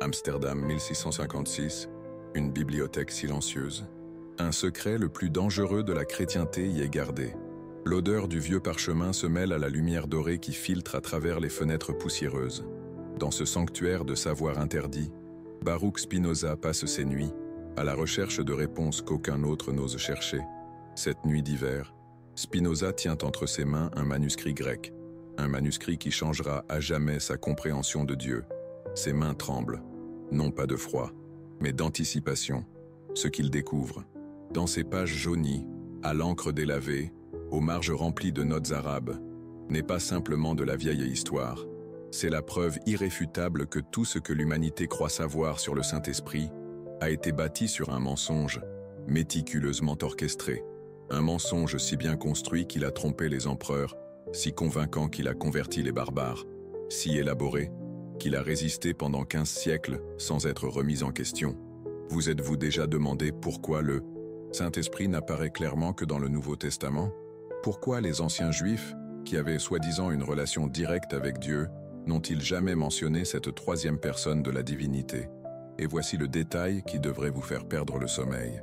Amsterdam 1656, une bibliothèque silencieuse. Un secret le plus dangereux de la chrétienté y est gardé. L'odeur du vieux parchemin se mêle à la lumière dorée qui filtre à travers les fenêtres poussiéreuses. Dans ce sanctuaire de savoir interdit, Baruch Spinoza passe ses nuits, à la recherche de réponses qu'aucun autre n'ose chercher. Cette nuit d'hiver, Spinoza tient entre ses mains un manuscrit grec, un manuscrit qui changera à jamais sa compréhension de Dieu. Ses mains tremblent, non pas de froid, mais d'anticipation, ce qu'il découvre. Dans ces pages jaunies, à l'encre délavée, aux marges remplies de notes arabes, n'est pas simplement de la vieille histoire. C'est la preuve irréfutable que tout ce que l'humanité croit savoir sur le Saint-Esprit a été bâti sur un mensonge, méticuleusement orchestré. Un mensonge si bien construit qu'il a trompé les empereurs, si convaincant qu'il a converti les barbares, si élaboré qu'il a résisté pendant 15 siècles sans être remis en question. Vous êtes-vous déjà demandé pourquoi le Saint-Esprit n'apparaît clairement que dans le Nouveau Testament? Pourquoi les anciens Juifs, qui avaient soi-disant une relation directe avec Dieu, n'ont-ils jamais mentionné cette troisième personne de la divinité? Et voici le détail qui devrait vous faire perdre le sommeil.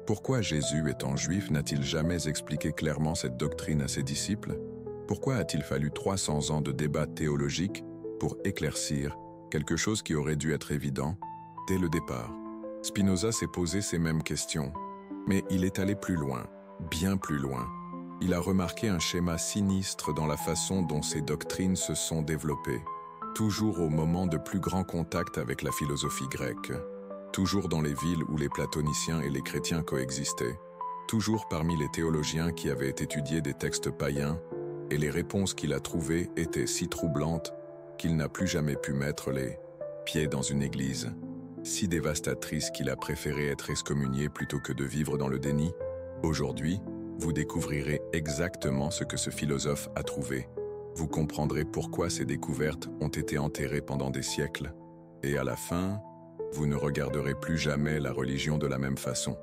Pourquoi Jésus, étant juif, n'a-t-il jamais expliqué clairement cette doctrine à ses disciples? Pourquoi a-t-il fallu 300 ans de débats théologiques pour éclaircir quelque chose qui aurait dû être évident dès le départ? Spinoza s'est posé ces mêmes questions, mais il est allé plus loin, bien plus loin. Il a remarqué un schéma sinistre dans la façon dont ces doctrines se sont développées, toujours au moment de plus grands contacts avec la philosophie grecque, toujours dans les villes où les platoniciens et les chrétiens coexistaient, toujours parmi les théologiens qui avaient étudié des textes païens, et les réponses qu'il a trouvées étaient si troublantes qu'il n'a plus jamais pu mettre les pieds dans une église, si dévastatrices qu'il a préféré être excommunié plutôt que de vivre dans le déni. Aujourd'hui, vous découvrirez exactement ce que ce philosophe a trouvé. Vous comprendrez pourquoi ces découvertes ont été enterrées pendant des siècles. Et à la fin, vous ne regarderez plus jamais la religion de la même façon.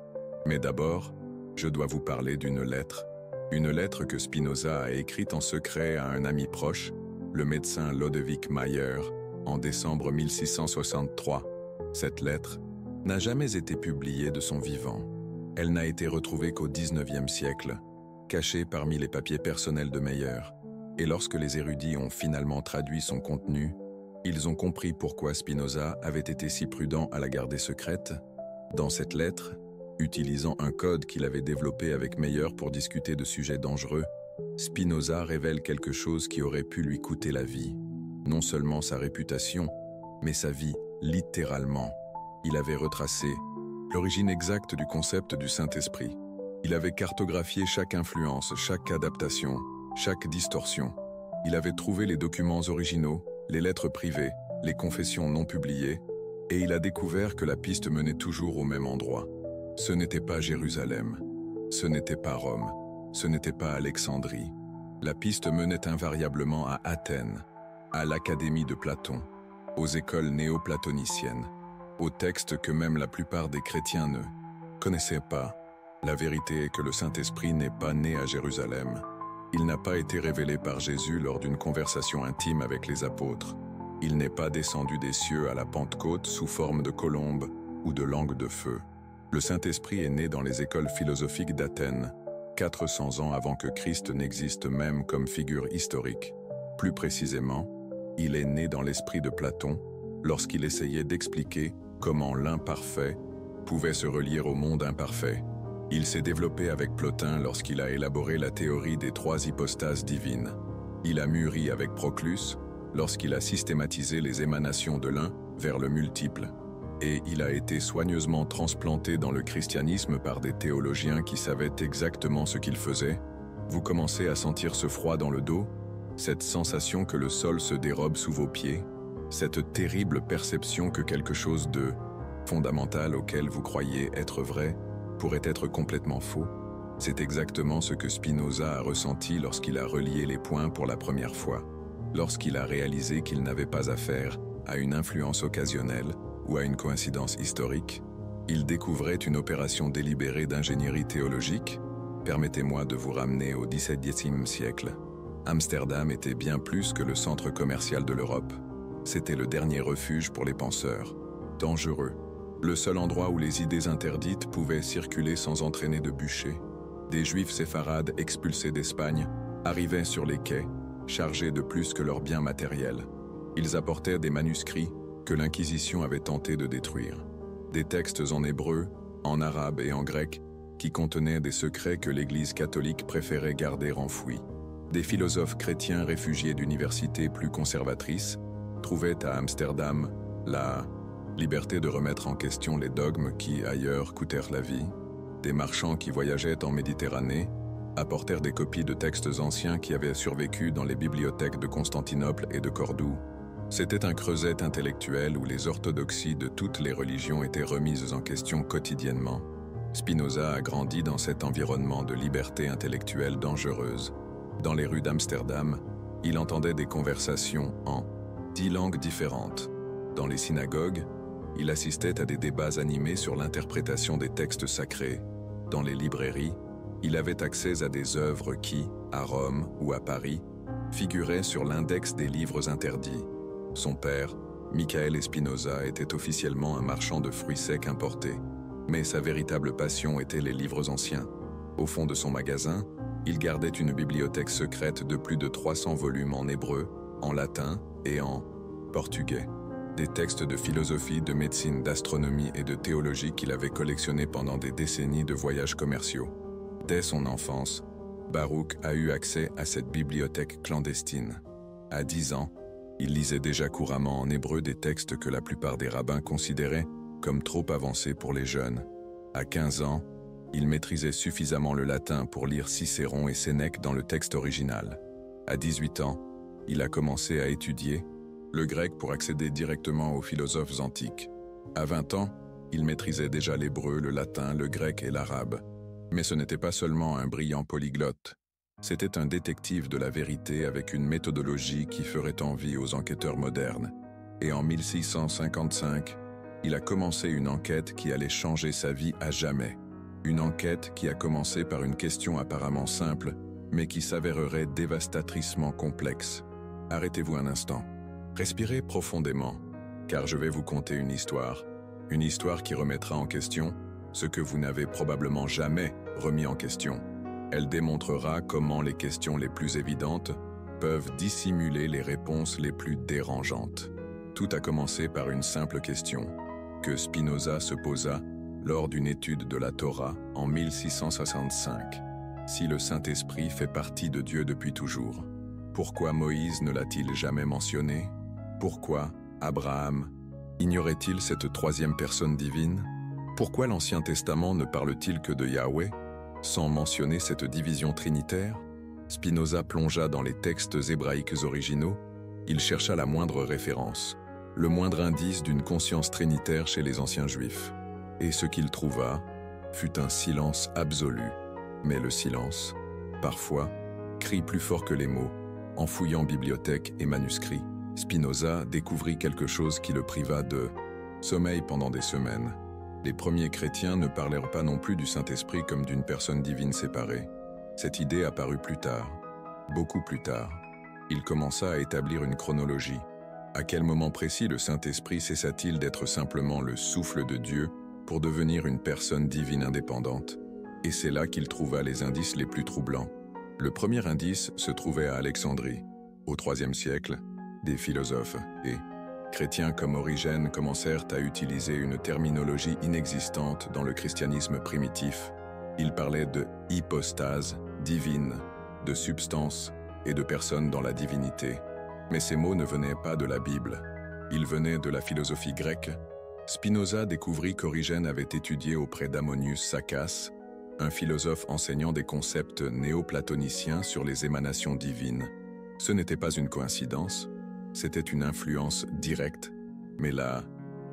Mais d'abord, je dois vous parler d'une lettre. Une lettre que Spinoza a écrite en secret à un ami proche, le médecin Lodewijk Mayer, en décembre 1663. Cette lettre n'a jamais été publiée de son vivant. Elle n'a été retrouvée qu'au XIXe siècle, cachée parmi les papiers personnels de Mayer. Et lorsque les érudits ont finalement traduit son contenu, ils ont compris pourquoi Spinoza avait été si prudent à la garder secrète. Dans cette lettre, utilisant un code qu'il avait développé avec Mayer pour discuter de sujets dangereux, Spinoza révèle quelque chose qui aurait pu lui coûter la vie. Non seulement sa réputation, mais sa vie, littéralement. Il avait retracé l'origine exacte du concept du Saint-Esprit. Il avait cartographié chaque influence, chaque adaptation, chaque distorsion. Il avait trouvé les documents originaux, les lettres privées, les confessions non publiées, et il a découvert que la piste menait toujours au même endroit. Ce n'était pas Jérusalem, ce n'était pas Rome, ce n'était pas Alexandrie. La piste menait invariablement à Athènes, à l'Académie de Platon, aux écoles néo-platoniciennes, aux textes que même la plupart des chrétiens ne connaissaient pas. La vérité est que le Saint-Esprit n'est pas né à Jérusalem. Il n'a pas été révélé par Jésus lors d'une conversation intime avec les apôtres. Il n'est pas descendu des cieux à la Pentecôte sous forme de colombe ou de langue de feu. Le Saint-Esprit est né dans les écoles philosophiques d'Athènes, 400 ans avant que Christ n'existe même comme figure historique. Plus précisément, il est né dans l'esprit de Platon, lorsqu'il essayait d'expliquer comment l'imparfait pouvait se relier au monde imparfait. Il s'est développé avec Plotin lorsqu'il a élaboré la théorie des 3 hypostases divines. Il a mûri avec Proclus lorsqu'il a systématisé les émanations de l'un vers le multiple. Et il a été soigneusement transplanté dans le christianisme par des théologiens qui savaient exactement ce qu'ils faisaient. Vous commencez à sentir ce froid dans le dos, cette sensation que le sol se dérobe sous vos pieds, cette terrible perception que quelque chose de fondamental auquel vous croyez être vrai pourrait être complètement faux. C'est exactement ce que Spinoza a ressenti lorsqu'il a relié les points pour la première fois, lorsqu'il a réalisé qu'il n'avait pas affaire à une influence occasionnelle ou à une coïncidence historique. Il découvrait une opération délibérée d'ingénierie théologique. Permettez-moi de vous ramener au XVIIe siècle. Amsterdam était bien plus que le centre commercial de l'Europe. C'était le dernier refuge pour les penseurs. dangereux. Le seul endroit où les idées interdites pouvaient circuler sans entraîner de bûcher. Des juifs séfarades expulsés d'Espagne arrivaient sur les quais, chargés de plus que leurs biens matériels. Ils apportaient des manuscrits que l'Inquisition avait tenté de détruire. Des textes en hébreu, en arabe et en grec qui contenaient des secrets que l'Église catholique préférait garder enfouis. Des philosophes chrétiens réfugiés d'universités plus conservatrices trouvaient à Amsterdam la liberté de remettre en question les dogmes qui, ailleurs, coûtèrent la vie. Des marchands qui voyageaient en Méditerranée apportèrent des copies de textes anciens qui avaient survécu dans les bibliothèques de Constantinople et de Cordoue. C'était un creuset intellectuel où les orthodoxies de toutes les religions étaient remises en question quotidiennement. Spinoza a grandi dans cet environnement de liberté intellectuelle dangereuse. Dans les rues d'Amsterdam, il entendait des conversations en 10 langues différentes. Dans les synagogues, il assistait à des débats animés sur l'interprétation des textes sacrés. Dans les librairies, il avait accès à des œuvres qui, à Rome ou à Paris, figuraient sur l'index des livres interdits. Son père, Michael Spinoza, était officiellement un marchand de fruits secs importés, mais sa véritable passion était les livres anciens. Au fond de son magasin, il gardait une bibliothèque secrète de plus de 300 volumes en hébreu, en latin et en portugais. Des textes de philosophie, de médecine, d'astronomie et de théologie qu'il avait collectionnés pendant des décennies de voyages commerciaux. Dès son enfance, Baruch a eu accès à cette bibliothèque clandestine. À 10 ans, il lisait déjà couramment en hébreu des textes que la plupart des rabbins considéraient comme trop avancés pour les jeunes. À 15 ans, il maîtrisait suffisamment le latin pour lire Cicéron et Sénèque dans le texte original. À 18 ans, il a commencé à étudier le grec pour accéder directement aux philosophes antiques. À 20 ans, il maîtrisait déjà l'hébreu, le latin, le grec et l'arabe. Mais ce n'était pas seulement un brillant polyglotte. C'était un détective de la vérité avec une méthodologie qui ferait envie aux enquêteurs modernes. Et en 1655, il a commencé une enquête qui allait changer sa vie à jamais. Une enquête qui a commencé par une question apparemment simple, mais qui s'avérerait dévastatriquement complexe. Arrêtez-vous un instant. Respirez profondément, car je vais vous conter une histoire qui remettra en question ce que vous n'avez probablement jamais remis en question. Elle démontrera comment les questions les plus évidentes peuvent dissimuler les réponses les plus dérangeantes. Tout a commencé par une simple question que Spinoza se posa lors d'une étude de la Torah en 1665. Si le Saint-Esprit fait partie de Dieu depuis toujours, pourquoi Moïse ne l'a-t-il jamais mentionné? Pourquoi Abraham ignorait-il cette troisième personne divine? Pourquoi l'Ancien Testament ne parle-t-il que de Yahweh, sans mentionner cette division trinitaire? Spinoza plongea dans les textes hébraïques originaux, il chercha la moindre référence, le moindre indice d'une conscience trinitaire chez les anciens juifs. Et ce qu'il trouva fut un silence absolu. Mais le silence, parfois, crie plus fort que les mots. En fouillant bibliothèques et manuscrits, Spinoza découvrit quelque chose qui le priva de sommeil pendant des semaines. Les premiers chrétiens ne parlèrent pas non plus du Saint-Esprit comme d'une personne divine séparée. Cette idée apparut plus tard, beaucoup plus tard. Il commença à établir une chronologie. À quel moment précis le Saint-Esprit cessa-t-il d'être simplement le souffle de Dieu pour devenir une personne divine indépendante? Et c'est là qu'il trouva les indices les plus troublants. Le premier indice se trouvait à Alexandrie. Au IIIe siècle, des philosophes et chrétiens comme Origène commencèrent à utiliser une terminologie inexistante dans le christianisme primitif. Ils parlaient de hypostase divine, de substance et de personne dans la divinité. Mais ces mots ne venaient pas de la Bible. Ils venaient de la philosophie grecque. Spinoza découvrit qu'Origène avait étudié auprès d'Ammonius Saccas, un philosophe enseignant des concepts néoplatoniciens sur les émanations divines. Ce n'était pas une coïncidence, c'était une influence directe, mais la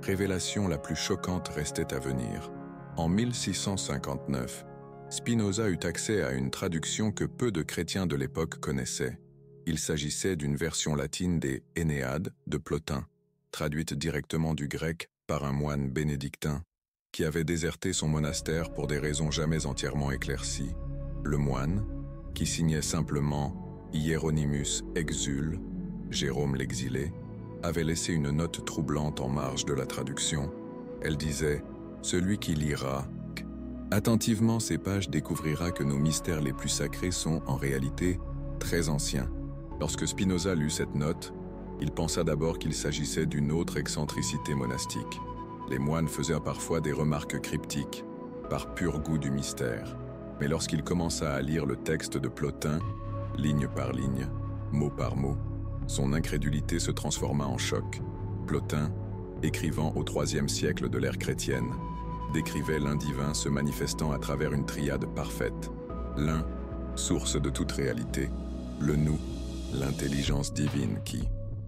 révélation la plus choquante restait à venir. En 1659, Spinoza eut accès à une traduction que peu de chrétiens de l'époque connaissaient. Il s'agissait d'une version latine des Énéades de Plotin, traduite directement du grec par un moine bénédictin, qui avait déserté son monastère pour des raisons jamais entièrement éclaircies. Le moine, qui signait simplement Hieronymus Exul, Jérôme l'exilé, avait laissé une note troublante en marge de la traduction. Elle disait « Celui qui lira attentivement ces pages découvrira que nos mystères les plus sacrés sont, en réalité, très anciens. » Lorsque Spinoza lut cette note, il pensa d'abord qu'il s'agissait d'une autre excentricité monastique. Les moines faisaient parfois des remarques cryptiques, par pur goût du mystère. Mais lorsqu'il commença à lire le texte de Plotin, ligne par ligne, mot par mot, son incrédulité se transforma en choc. Plotin, écrivant au IIIe siècle de l'ère chrétienne, décrivait l'un divin se manifestant à travers une triade parfaite. L'un, source de toute réalité, le nous, l'intelligence divine qui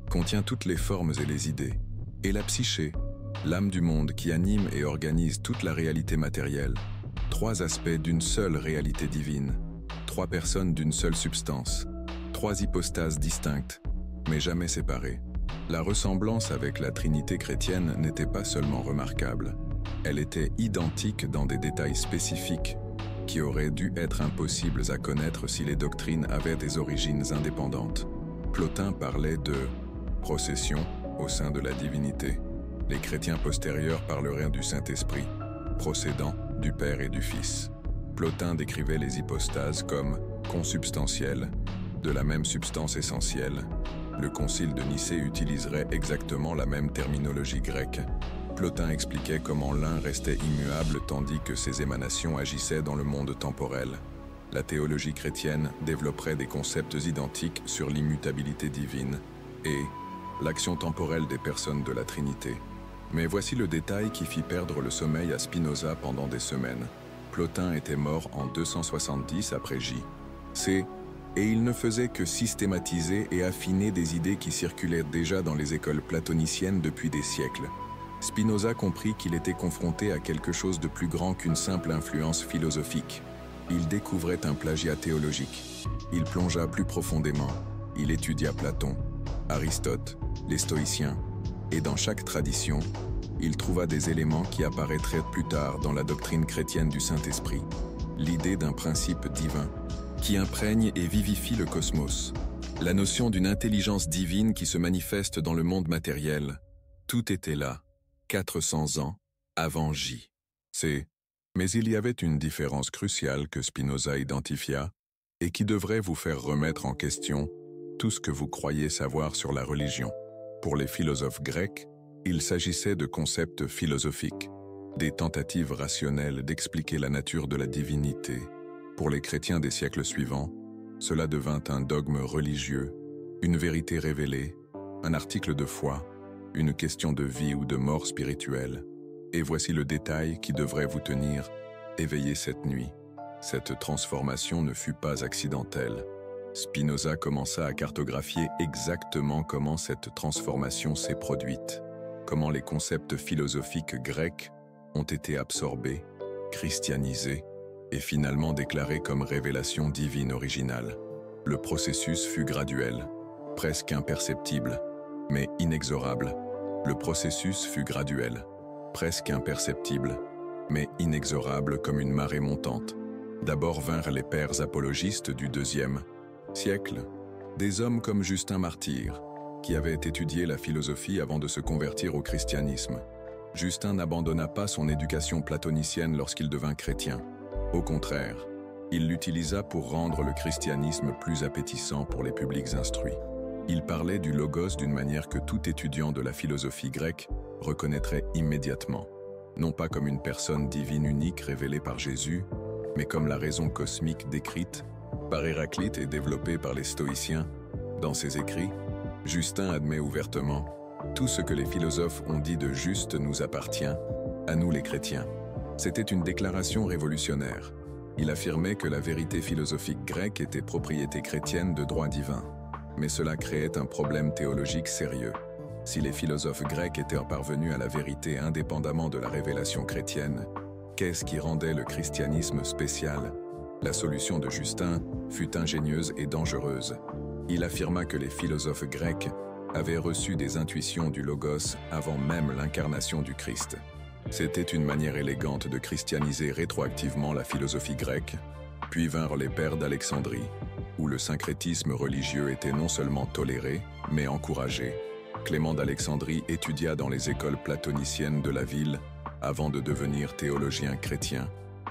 contient toutes les formes et les idées, et la psyché, l'âme du monde qui anime et organise toute la réalité matérielle. Trois aspects d'une seule réalité divine, trois personnes d'une seule substance, trois hypostases distinctes, mais jamais séparées. La ressemblance avec la Trinité chrétienne n'était pas seulement remarquable, elle était identique dans des détails spécifiques qui auraient dû être impossibles à connaître si les doctrines avaient des origines indépendantes. Plotin parlait de « procession » au sein de la divinité. Les chrétiens postérieurs parleraient du Saint-Esprit, procédant du Père et du Fils. Plotin décrivait les hypostases comme consubstantielles, de la même substance essentielle. Le concile de Nicée utiliserait exactement la même terminologie grecque. Plotin expliquait comment l'un restait immuable tandis que ses émanations agissaient dans le monde temporel. La théologie chrétienne développerait des concepts identiques sur l'immutabilité divine et l'action temporelle des personnes de la Trinité. Mais voici le détail qui fit perdre le sommeil à Spinoza pendant des semaines. Plotin était mort en 270 après J.C. et il ne faisait que systématiser et affiner des idées qui circulaient déjà dans les écoles platoniciennes depuis des siècles. Spinoza comprit qu'il était confronté à quelque chose de plus grand qu'une simple influence philosophique. Il découvrait un plagiat théologique. Il plongea plus profondément. Il étudia Platon, Aristote, les stoïciens, et dans chaque tradition, il trouva des éléments qui apparaîtraient plus tard dans la doctrine chrétienne du Saint-Esprit, l'idée d'un principe divin qui imprègne et vivifie le cosmos, la notion d'une intelligence divine qui se manifeste dans le monde matériel. Tout était là, 400 ans avant J.C. Mais il y avait une différence cruciale que Spinoza identifia et qui devrait vous faire remettre en question tout ce que vous croyez savoir sur la religion. Pour les philosophes grecs, il s'agissait de concepts philosophiques, des tentatives rationnelles d'expliquer la nature de la divinité. Pour les chrétiens des siècles suivants, cela devint un dogme religieux, une vérité révélée, un article de foi, une question de vie ou de mort spirituelle. Et voici le détail qui devrait vous tenir éveillé cette nuit. Cette transformation ne fut pas accidentelle. Spinoza commença à cartographier exactement comment cette transformation s'est produite, comment les concepts philosophiques grecs ont été absorbés, christianisés et finalement déclarés comme révélation divine originale. Le processus fut graduel, presque imperceptible, mais inexorable. Le processus fut graduel, presque imperceptible, mais inexorable comme une marée montante. D'abord vinrent les pères apologistes du IIe siècle, des hommes comme Justin Martyr, qui avait étudié la philosophie avant de se convertir au christianisme. Justin n'abandonna pas son éducation platonicienne lorsqu'il devint chrétien. Au contraire, il l'utilisa pour rendre le christianisme plus appétissant pour les publics instruits. Il parlait du logos d'une manière que tout étudiant de la philosophie grecque reconnaîtrait immédiatement, non pas comme une personne divine unique révélée par Jésus, mais comme la raison cosmique décrite par Héraclite et développée par les stoïciens. Dans ses écrits, Justin admet ouvertement « Tout ce que les philosophes ont dit de juste nous appartient, à nous les chrétiens ». C'était une déclaration révolutionnaire. Il affirmait que la vérité philosophique grecque était propriété chrétienne de droit divin. Mais cela créait un problème théologique sérieux. Si les philosophes grecs étaient parvenus à la vérité indépendamment de la révélation chrétienne, qu'est-ce qui rendait le christianisme spécial? La solution de Justin fut ingénieuse et dangereuse. Il affirma que les philosophes grecs avaient reçu des intuitions du Logos avant même l'incarnation du Christ. C'était une manière élégante de christianiser rétroactivement la philosophie grecque. Puis vinrent les pères d'Alexandrie, où le syncrétisme religieux était non seulement toléré, mais encouragé. Clément d'Alexandrie étudia dans les écoles platoniciennes de la ville avant de devenir théologien chrétien.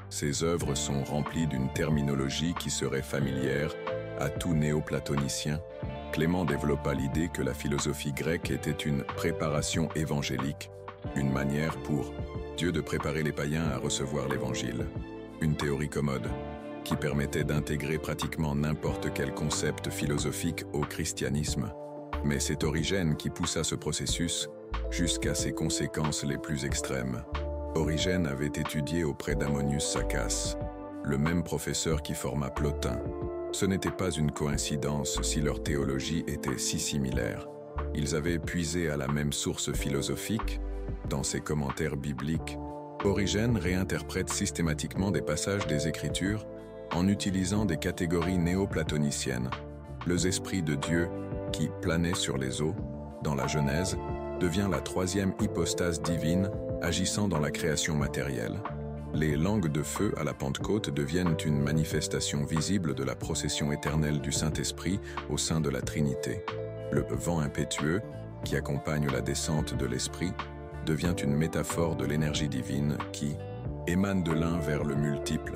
Ses œuvres sont remplies d'une terminologie qui serait familière à tout néoplatonicien. Clément développa l'idée que la philosophie grecque était une préparation évangélique, une manière pour Dieu de préparer les païens à recevoir l'Évangile. Une théorie commode qui permettait d'intégrer pratiquement n'importe quel concept philosophique au christianisme. Mais c'est Origène qui poussa ce processus jusqu'à ses conséquences les plus extrêmes. Origène avait étudié auprès d'Ammonius Saccas, le même professeur qui forma Plotin. Ce n'était pas une coïncidence si leur théologie était si similaire. Ils avaient puisé à la même source philosophique. Dans ses commentaires bibliques, Origène réinterprète systématiquement des passages des Écritures en utilisant des catégories néoplatoniciennes. Les esprits de Dieu qui planait sur les eaux, dans la Genèse, devient la troisième hypostase divine agissant dans la création matérielle. Les langues de feu à la Pentecôte deviennent une manifestation visible de la procession éternelle du Saint-Esprit au sein de la Trinité. Le vent impétueux, qui accompagne la descente de l'Esprit, devient une métaphore de l'énergie divine qui émane de l'un vers le multiple.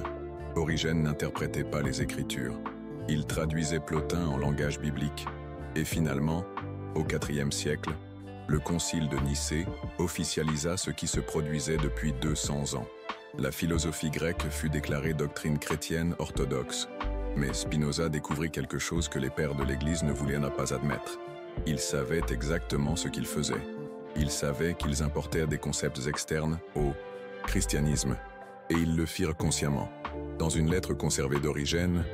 Origène n'interprétait pas les Écritures. Il traduisait Plotin en langage biblique. Et finalement, au IVe siècle, le concile de Nicée officialisa ce qui se produisait depuis 200 ans. La philosophie grecque fut déclarée doctrine chrétienne orthodoxe. Mais Spinoza découvrit quelque chose que les pères de l'Église ne voulaient pas admettre. Ils savaient exactement ce qu'ils faisaient. Ils savaient qu'ils importèrent des concepts externes au christianisme, et ils le firent consciemment. Dans une lettre conservée d'Origène,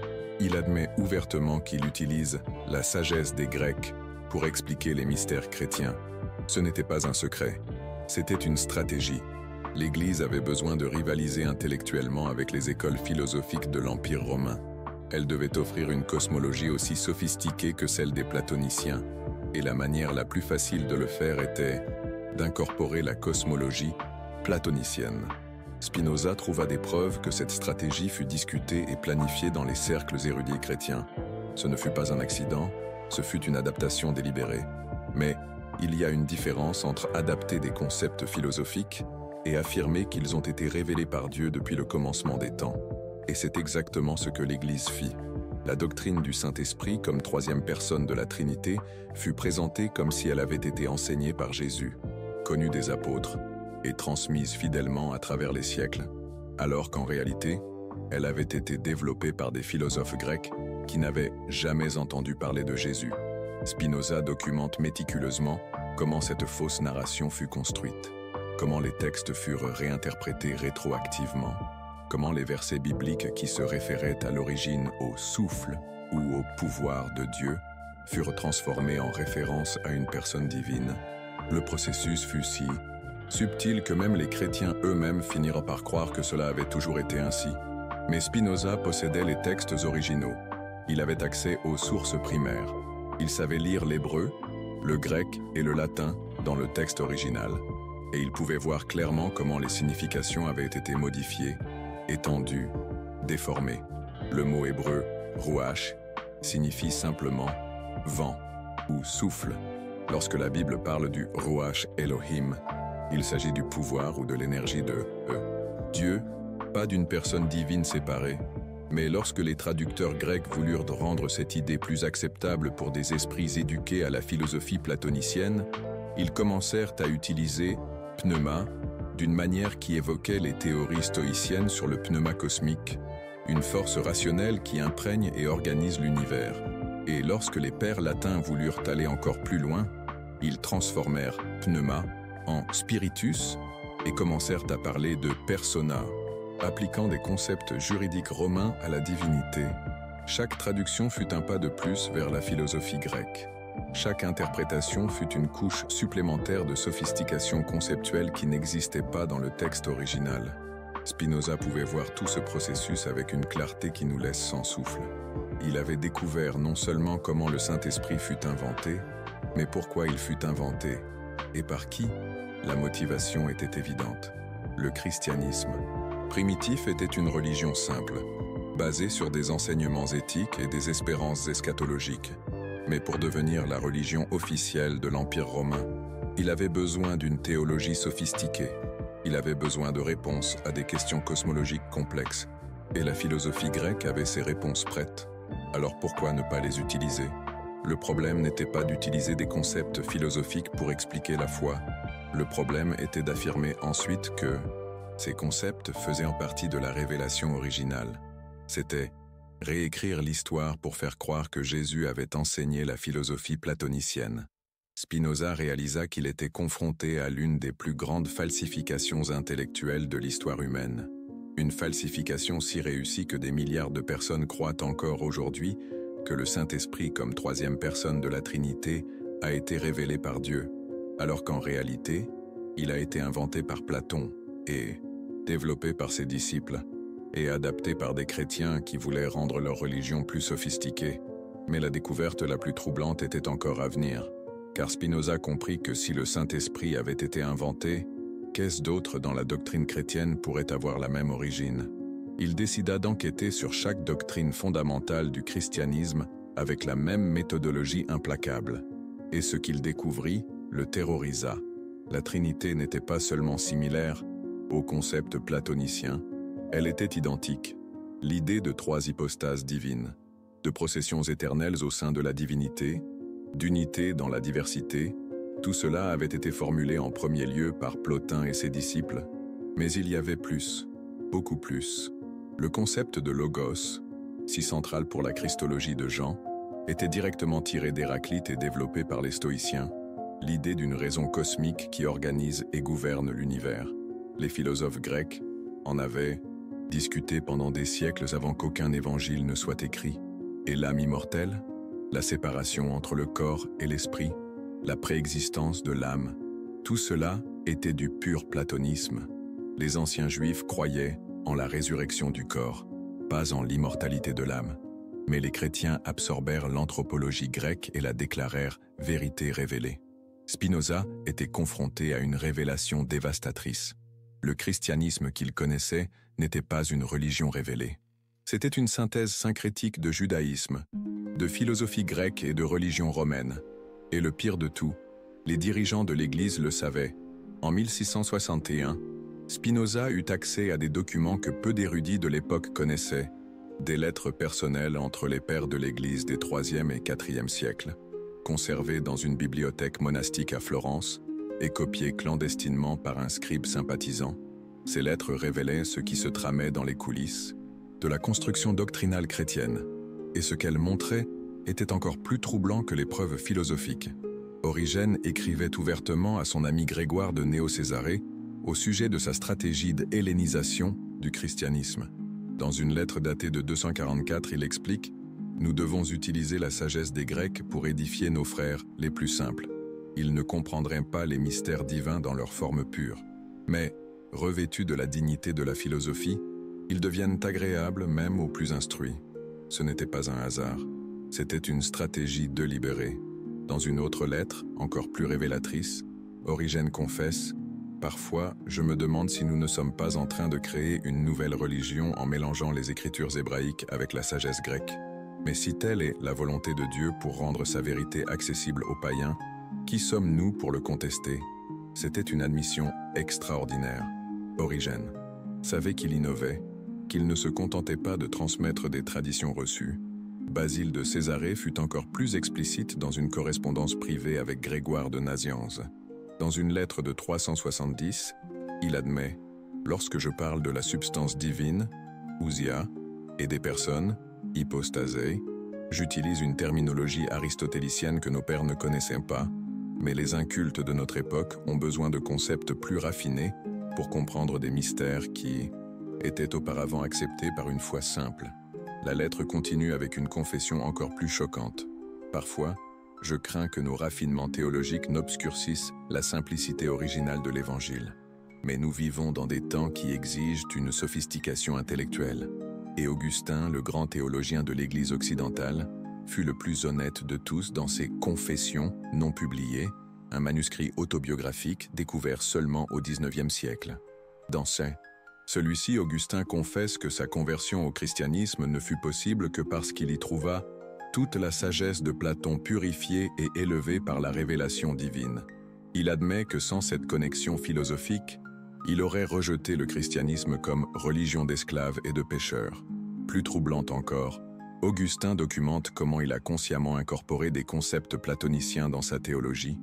il admet ouvertement qu'il utilise la sagesse des Grecs pour expliquer les mystères chrétiens. Ce n'était pas un secret, c'était une stratégie. L'Église avait besoin de rivaliser intellectuellement avec les écoles philosophiques de l'Empire romain. Elle devait offrir une cosmologie aussi sophistiquée que celle des platoniciens, et la manière la plus facile de le faire était d'incorporer la cosmologie platonicienne. Spinoza trouva des preuves que cette stratégie fut discutée et planifiée dans les cercles érudits chrétiens. Ce ne fut pas un accident, ce fut une adaptation délibérée. Mais il y a une différence entre adapter des concepts philosophiques et affirmer qu'ils ont été révélés par Dieu depuis le commencement des temps. Et c'est exactement ce que l'Église fit. La doctrine du Saint-Esprit comme troisième personne de la Trinité fut présentée comme si elle avait été enseignée par Jésus, connue des apôtres et transmise fidèlement à travers les siècles, alors qu'en réalité, elle avait été développée par des philosophes grecs qui n'avaient jamais entendu parler de Jésus. Spinoza documente méticuleusement comment cette fausse narration fut construite, comment les textes furent réinterprétés rétroactivement, comment les versets bibliques qui se référaient à l'origine au souffle ou au pouvoir de Dieu furent transformés en référence à une personne divine. Le processus fut si subtil que même les chrétiens eux-mêmes finirent par croire que cela avait toujours été ainsi. Mais Spinoza possédait les textes originaux. Il avait accès aux sources primaires. Il savait lire l'hébreu, le grec et le latin dans le texte original. Et il pouvait voir clairement comment les significations avaient été modifiées, étendues, déformées. Le mot hébreu « ruach » signifie simplement « vent » ou « souffle ». Lorsque la Bible parle du « ruach Elohim », il s'agit du pouvoir ou de l'énergie de Dieu, pas d'une personne divine séparée. Mais lorsque les traducteurs grecs voulurent rendre cette idée plus acceptable pour des esprits éduqués à la philosophie platonicienne, ils commencèrent à utiliser « pneuma » d'une manière qui évoquait les théories stoïciennes sur le pneuma cosmique, une force rationnelle qui imprègne et organise l'univers. Et lorsque les pères latins voulurent aller encore plus loin, ils transformèrent « pneuma » en « spiritus » et commencèrent à parler de « persona », appliquant des concepts juridiques romains à la divinité. Chaque traduction fut un pas de plus vers la philosophie grecque. Chaque interprétation fut une couche supplémentaire de sophistication conceptuelle qui n'existait pas dans le texte original. Spinoza pouvait voir tout ce processus avec une clarté qui nous laisse sans souffle. Il avait découvert non seulement comment le Saint-Esprit fut inventé, mais pourquoi il fut inventé, et par qui. La motivation était évidente. Le christianisme primitif était une religion simple, basée sur des enseignements éthiques et des espérances eschatologiques. Mais pour devenir la religion officielle de l'Empire romain, il avait besoin d'une théologie sophistiquée. Il avait besoin de réponses à des questions cosmologiques complexes. Et la philosophie grecque avait ses réponses prêtes. Alors pourquoi ne pas les utiliser? Le problème n'était pas d'utiliser des concepts philosophiques pour expliquer la foi. Le problème était d'affirmer ensuite que ces concepts faisaient en partie de la révélation originale. C'était réécrire l'histoire pour faire croire que Jésus avait enseigné la philosophie platonicienne. Spinoza réalisa qu'il était confronté à l'une des plus grandes falsifications intellectuelles de l'histoire humaine. Une falsification si réussie que des milliards de personnes croient encore aujourd'hui que le Saint-Esprit comme troisième personne de la Trinité a été révélé par Dieu, alors qu'en réalité, il a été inventé par Platon et développé par ses disciples et adapté par des chrétiens qui voulaient rendre leur religion plus sophistiquée. Mais la découverte la plus troublante était encore à venir, car Spinoza comprit que si le Saint-Esprit avait été inventé, qu'est-ce d'autre dans la doctrine chrétienne pourrait avoir la même origine? Il décida d'enquêter sur chaque doctrine fondamentale du christianisme avec la même méthodologie implacable. Et ce qu'il découvrit le terrorisa. La Trinité n'était pas seulement similaire au concept platonicien, elle était identique. L'idée de trois hypostases divines, de processions éternelles au sein de la divinité, d'unité dans la diversité, tout cela avait été formulé en premier lieu par Plotin et ses disciples. Mais il y avait plus, beaucoup plus. Le concept de logos, si central pour la christologie de Jean, était directement tiré d'Héraclite et développé par les stoïciens, l'idée d'une raison cosmique qui organise et gouverne l'univers. Les philosophes grecs en avaient discuté pendant des siècles avant qu'aucun évangile ne soit écrit. Et l'âme immortelle, la séparation entre le corps et l'esprit, la préexistence de l'âme, tout cela était du pur platonisme. Les anciens juifs croyaient en la résurrection du corps, pas en l'immortalité de l'âme. Mais les chrétiens absorbèrent l'anthropologie grecque et la déclarèrent vérité révélée. Spinoza était confronté à une révélation dévastatrice. Le christianisme qu'il connaissait n'était pas une religion révélée. C'était une synthèse syncrétique de judaïsme, de philosophie grecque et de religion romaine. Et le pire de tout, les dirigeants de l'Église le savaient. En 1661, Spinoza eut accès à des documents que peu d'érudits de l'époque connaissaient, des lettres personnelles entre les pères de l'Église des IIIe et IVe siècles, conservées dans une bibliothèque monastique à Florence et copiées clandestinement par un scribe sympathisant. Ces lettres révélaient ce qui se tramait dans les coulisses de la construction doctrinale chrétienne, et ce qu'elles montraient était encore plus troublant que les preuves philosophiques. Origène écrivait ouvertement à son ami Grégoire de Néo-Césarée au sujet de sa stratégie d'hellénisation du christianisme. Dans une lettre datée de 244, il explique « Nous devons utiliser la sagesse des Grecs pour édifier nos frères les plus simples. Ils ne comprendraient pas les mystères divins dans leur forme pure. Mais, revêtus de la dignité de la philosophie, ils deviennent agréables même aux plus instruits. Ce n'était pas un hasard. C'était une stratégie délibérée. » Dans une autre lettre, encore plus révélatrice, Origène confesse « Parfois, je me demande si nous ne sommes pas en train de créer une nouvelle religion en mélangeant les écritures hébraïques avec la sagesse grecque. Mais si telle est la volonté de Dieu pour rendre sa vérité accessible aux païens, qui sommes-nous pour le contester ?» C'était une admission extraordinaire. Origène savait qu'il innovait, qu'il ne se contentait pas de transmettre des traditions reçues. Basile de Césarée fut encore plus explicite dans une correspondance privée avec Grégoire de Nazianze. Dans une lettre de 370, il admet « Lorsque je parle de la substance divine, ousia, et des personnes, hypostasei, j'utilise une terminologie aristotélicienne que nos pères ne connaissaient pas, mais les incultes de notre époque ont besoin de concepts plus raffinés pour comprendre des mystères qui étaient auparavant acceptés par une foi simple. » La lettre continue avec une confession encore plus choquante. Parfois, je crains que nos raffinements théologiques n'obscurcissent la simplicité originale de l'Évangile. Mais nous vivons dans des temps qui exigent une sophistication intellectuelle. Et Augustin, le grand théologien de l'Église occidentale, fut le plus honnête de tous dans ses Confessions non publiées, un manuscrit autobiographique découvert seulement au XIXe siècle. Dans celui-ci, Augustin confesse que sa conversion au christianisme ne fut possible que parce qu'il y trouva toute la sagesse de Platon purifiée et élevée par la révélation divine. Il admet que sans cette connexion philosophique, il aurait rejeté le christianisme comme religion d'esclaves et de pécheurs. Plus troublant encore, Augustin documente comment il a consciemment incorporé des concepts platoniciens dans sa théologie.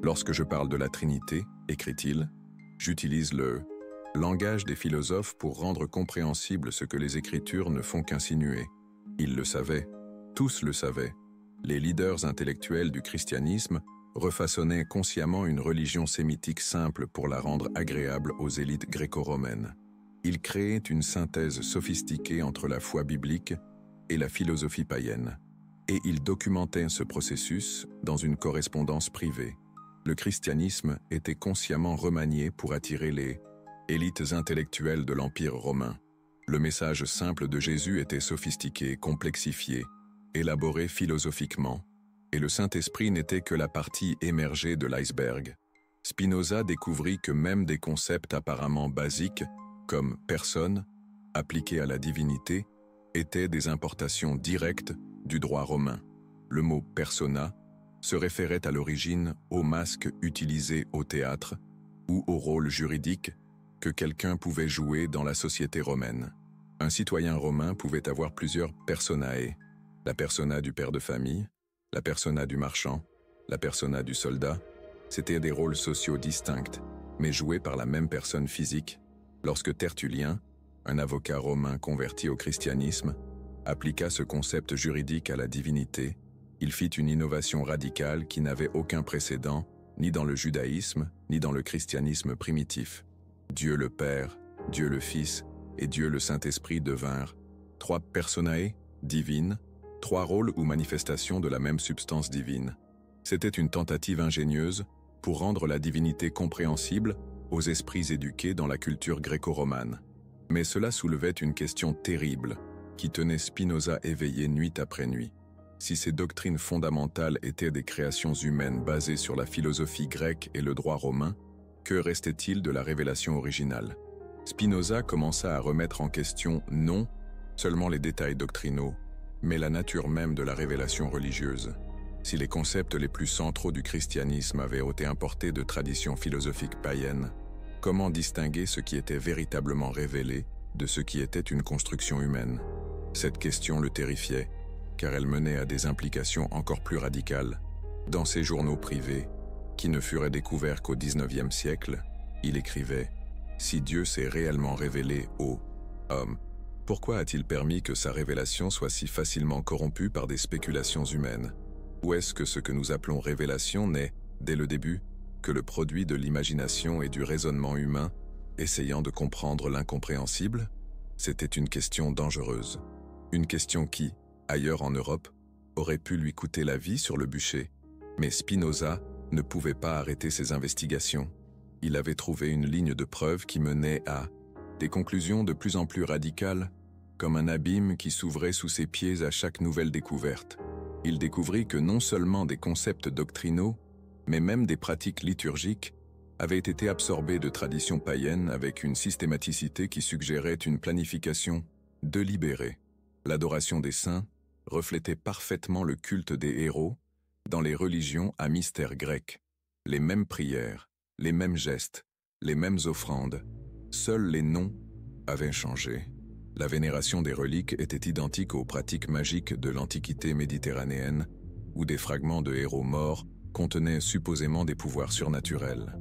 Lorsque je parle de la Trinité, écrit-il, j'utilise le langage des philosophes pour rendre compréhensible ce que les Écritures ne font qu'insinuer. Ils le savaient, tous le savaient. Les leaders intellectuels du christianisme refaçonnaient consciemment une religion sémitique simple pour la rendre agréable aux élites gréco-romaines. Ils créaient une synthèse sophistiquée entre la foi biblique et la philosophie païenne. Et ils documentaient ce processus dans une correspondance privée. Le christianisme était consciemment remanié pour attirer les élites intellectuelles de l'Empire romain. Le message simple de Jésus était sophistiqué, complexifié, élaboré philosophiquement, et le Saint-Esprit n'était que la partie émergée de l'iceberg. Spinoza découvrit que même des concepts apparemment basiques, comme « personne », appliqués à la divinité, étaient des importations directes du droit romain. Le mot « persona » se référait à l'origine au masque utilisé au théâtre ou au rôle juridique que quelqu'un pouvait jouer dans la société romaine. Un citoyen romain pouvait avoir plusieurs personae, la persona du père de famille, la persona du marchand, la persona du soldat. C'étaient des rôles sociaux distincts, mais joués par la même personne physique. Lorsque Tertullien, un avocat romain converti au christianisme, appliqua ce concept juridique à la divinité, il fit une innovation radicale qui n'avait aucun précédent, ni dans le judaïsme, ni dans le christianisme primitif. Dieu le Père, Dieu le Fils et Dieu le Saint-Esprit devinrent trois personae divines, trois rôles ou manifestations de la même substance divine. C'était une tentative ingénieuse pour rendre la divinité compréhensible aux esprits éduqués dans la culture gréco-romane. Mais cela soulevait une question terrible qui tenait Spinoza éveillé nuit après nuit. Si ces doctrines fondamentales étaient des créations humaines basées sur la philosophie grecque et le droit romain, que restait-il de la révélation originale? Spinoza commença à remettre en question non seulement les détails doctrinaux, mais la nature même de la révélation religieuse. Si les concepts les plus centraux du christianisme avaient été importés de traditions philosophiques païennes, comment distinguer ce qui était véritablement révélé de ce qui était une construction humaine? Cette question le terrifiait, car elle menait à des implications encore plus radicales. Dans ses journaux privés, qui ne furent découverts qu'au XIXe siècle, il écrivait « Si Dieu s'est réellement révélé aux hommes, pourquoi a-t-il permis que sa révélation soit si facilement corrompue par des spéculations humaines? Ou est-ce que ce que nous appelons révélation n'est, dès le début, que le produit de l'imagination et du raisonnement humain, essayant de comprendre l'incompréhensible? » C'était une question dangereuse. Une question qui, ailleurs en Europe, aurait pu lui coûter la vie sur le bûcher. Mais Spinoza ne pouvait pas arrêter ses investigations. Il avait trouvé une ligne de preuve qui menait à des conclusions de plus en plus radicales, comme un abîme qui s'ouvrait sous ses pieds à chaque nouvelle découverte. Il découvrit que non seulement des concepts doctrinaux, mais même des pratiques liturgiques, avaient été absorbés de traditions païennes avec une systématicité qui suggérait une planification délibérée. L'adoration des saints reflétait parfaitement le culte des héros dans les religions à mystère grec. Les mêmes prières, les mêmes gestes, les mêmes offrandes, seuls les noms avaient changé. La vénération des reliques était identique aux pratiques magiques de l'Antiquité méditerranéenne, où des fragments de héros morts contenaient supposément des pouvoirs surnaturels.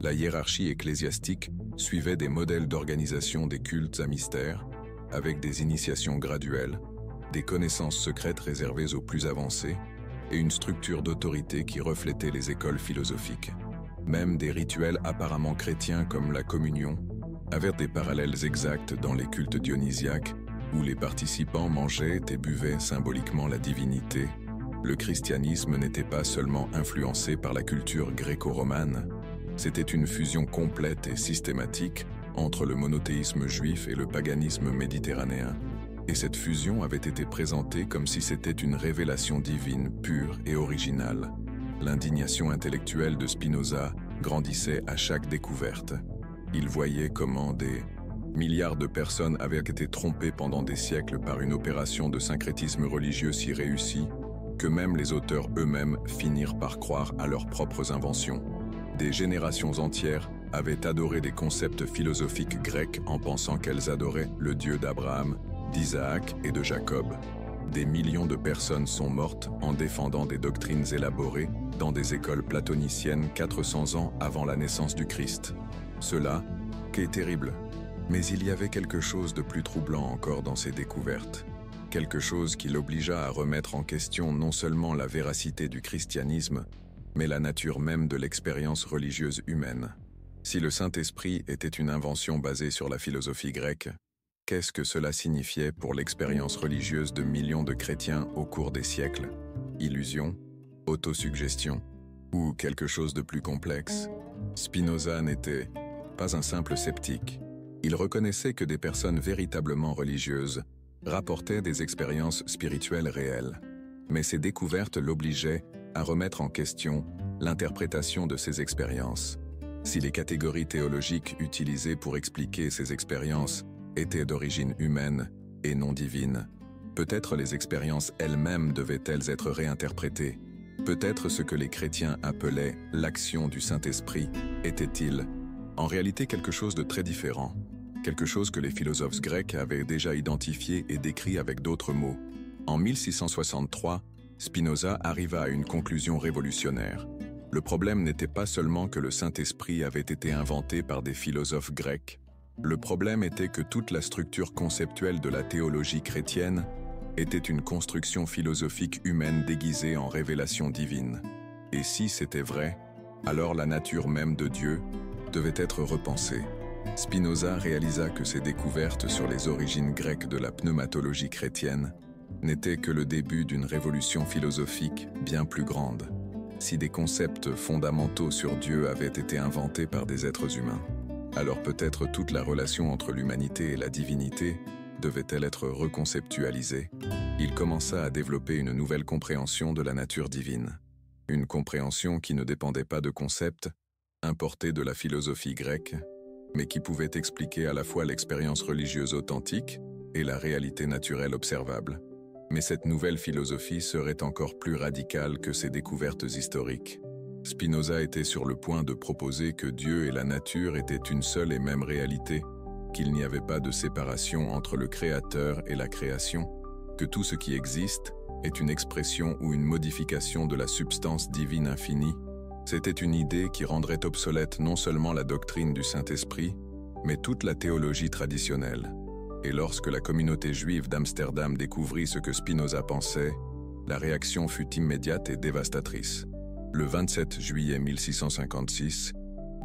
La hiérarchie ecclésiastique suivait des modèles d'organisation des cultes à mystère, avec des initiations graduelles, des connaissances secrètes réservées aux plus avancés, et une structure d'autorité qui reflétait les écoles philosophiques. Même des rituels apparemment chrétiens comme la communion avaient des parallèles exacts dans les cultes dionysiaques, où les participants mangeaient et buvaient symboliquement la divinité. Le christianisme n'était pas seulement influencé par la culture gréco-romane, c'était une fusion complète et systématique entre le monothéisme juif et le paganisme méditerranéen. Et cette fusion avait été présentée comme si c'était une révélation divine pure et originale. L'indignation intellectuelle de Spinoza grandissait à chaque découverte. Il voyait comment des milliards de personnes avaient été trompées pendant des siècles par une opération de syncrétisme religieux si réussie, que même les auteurs eux-mêmes finirent par croire à leurs propres inventions. Des générations entières avaient adoré des concepts philosophiques grecs en pensant qu'elles adoraient le Dieu d'Abraham, d'Isaac et de Jacob. Des millions de personnes sont mortes en défendant des doctrines élaborées dans des écoles platoniciennes 400 ans avant la naissance du Christ. Cela est terrible. Mais il y avait quelque chose de plus troublant encore dans ces découvertes. Quelque chose qui l'obligea à remettre en question non seulement la véracité du christianisme, mais la nature même de l'expérience religieuse humaine. Si le Saint-Esprit était une invention basée sur la philosophie grecque, qu'est-ce que cela signifiait pour l'expérience religieuse de millions de chrétiens au cours des siècles? Illusion, autosuggestion, ou quelque chose de plus complexe? Spinoza n'était pas un simple sceptique. Il reconnaissait que des personnes véritablement religieuses rapportaient des expériences spirituelles réelles. Mais ces découvertes l'obligeaient à remettre en question l'interprétation de ces expériences. Si les catégories théologiques utilisées pour expliquer ces expériences étaient d'origine humaine et non divine, peut-être les expériences elles-mêmes devaient-elles être réinterprétées. Peut-être ce que les chrétiens appelaient l'action du Saint-Esprit était-il en réalité quelque chose de très différent, quelque chose que les philosophes grecs avaient déjà identifié et décrit avec d'autres mots. En 1663, Spinoza arriva à une conclusion révolutionnaire. Le problème n'était pas seulement que le Saint-Esprit avait été inventé par des philosophes grecs. Le problème était que toute la structure conceptuelle de la théologie chrétienne était une construction philosophique humaine déguisée en révélation divine. Et si c'était vrai, alors la nature même de Dieu devait être repensée. Spinoza réalisa que ces découvertes sur les origines grecques de la pneumatologie chrétienne n'étaient que le début d'une révolution philosophique bien plus grande. Si des concepts fondamentaux sur Dieu avaient été inventés par des êtres humains, alors peut-être toute la relation entre l'humanité et la divinité devait-elle être reconceptualisée. Il commença à développer une nouvelle compréhension de la nature divine. Une compréhension qui ne dépendait pas de concepts importés de la philosophie grecque, mais qui pouvait expliquer à la fois l'expérience religieuse authentique et la réalité naturelle observable. Mais cette nouvelle philosophie serait encore plus radicale que ces découvertes historiques. Spinoza était sur le point de proposer que Dieu et la nature étaient une seule et même réalité, qu'il n'y avait pas de séparation entre le Créateur et la création, que tout ce qui existe est une expression ou une modification de la substance divine infinie. C'était une idée qui rendrait obsolète non seulement la doctrine du Saint-Esprit, mais toute la théologie traditionnelle. Et lorsque la communauté juive d'Amsterdam découvrit ce que Spinoza pensait, la réaction fut immédiate et dévastatrice. Le 27 juillet 1656,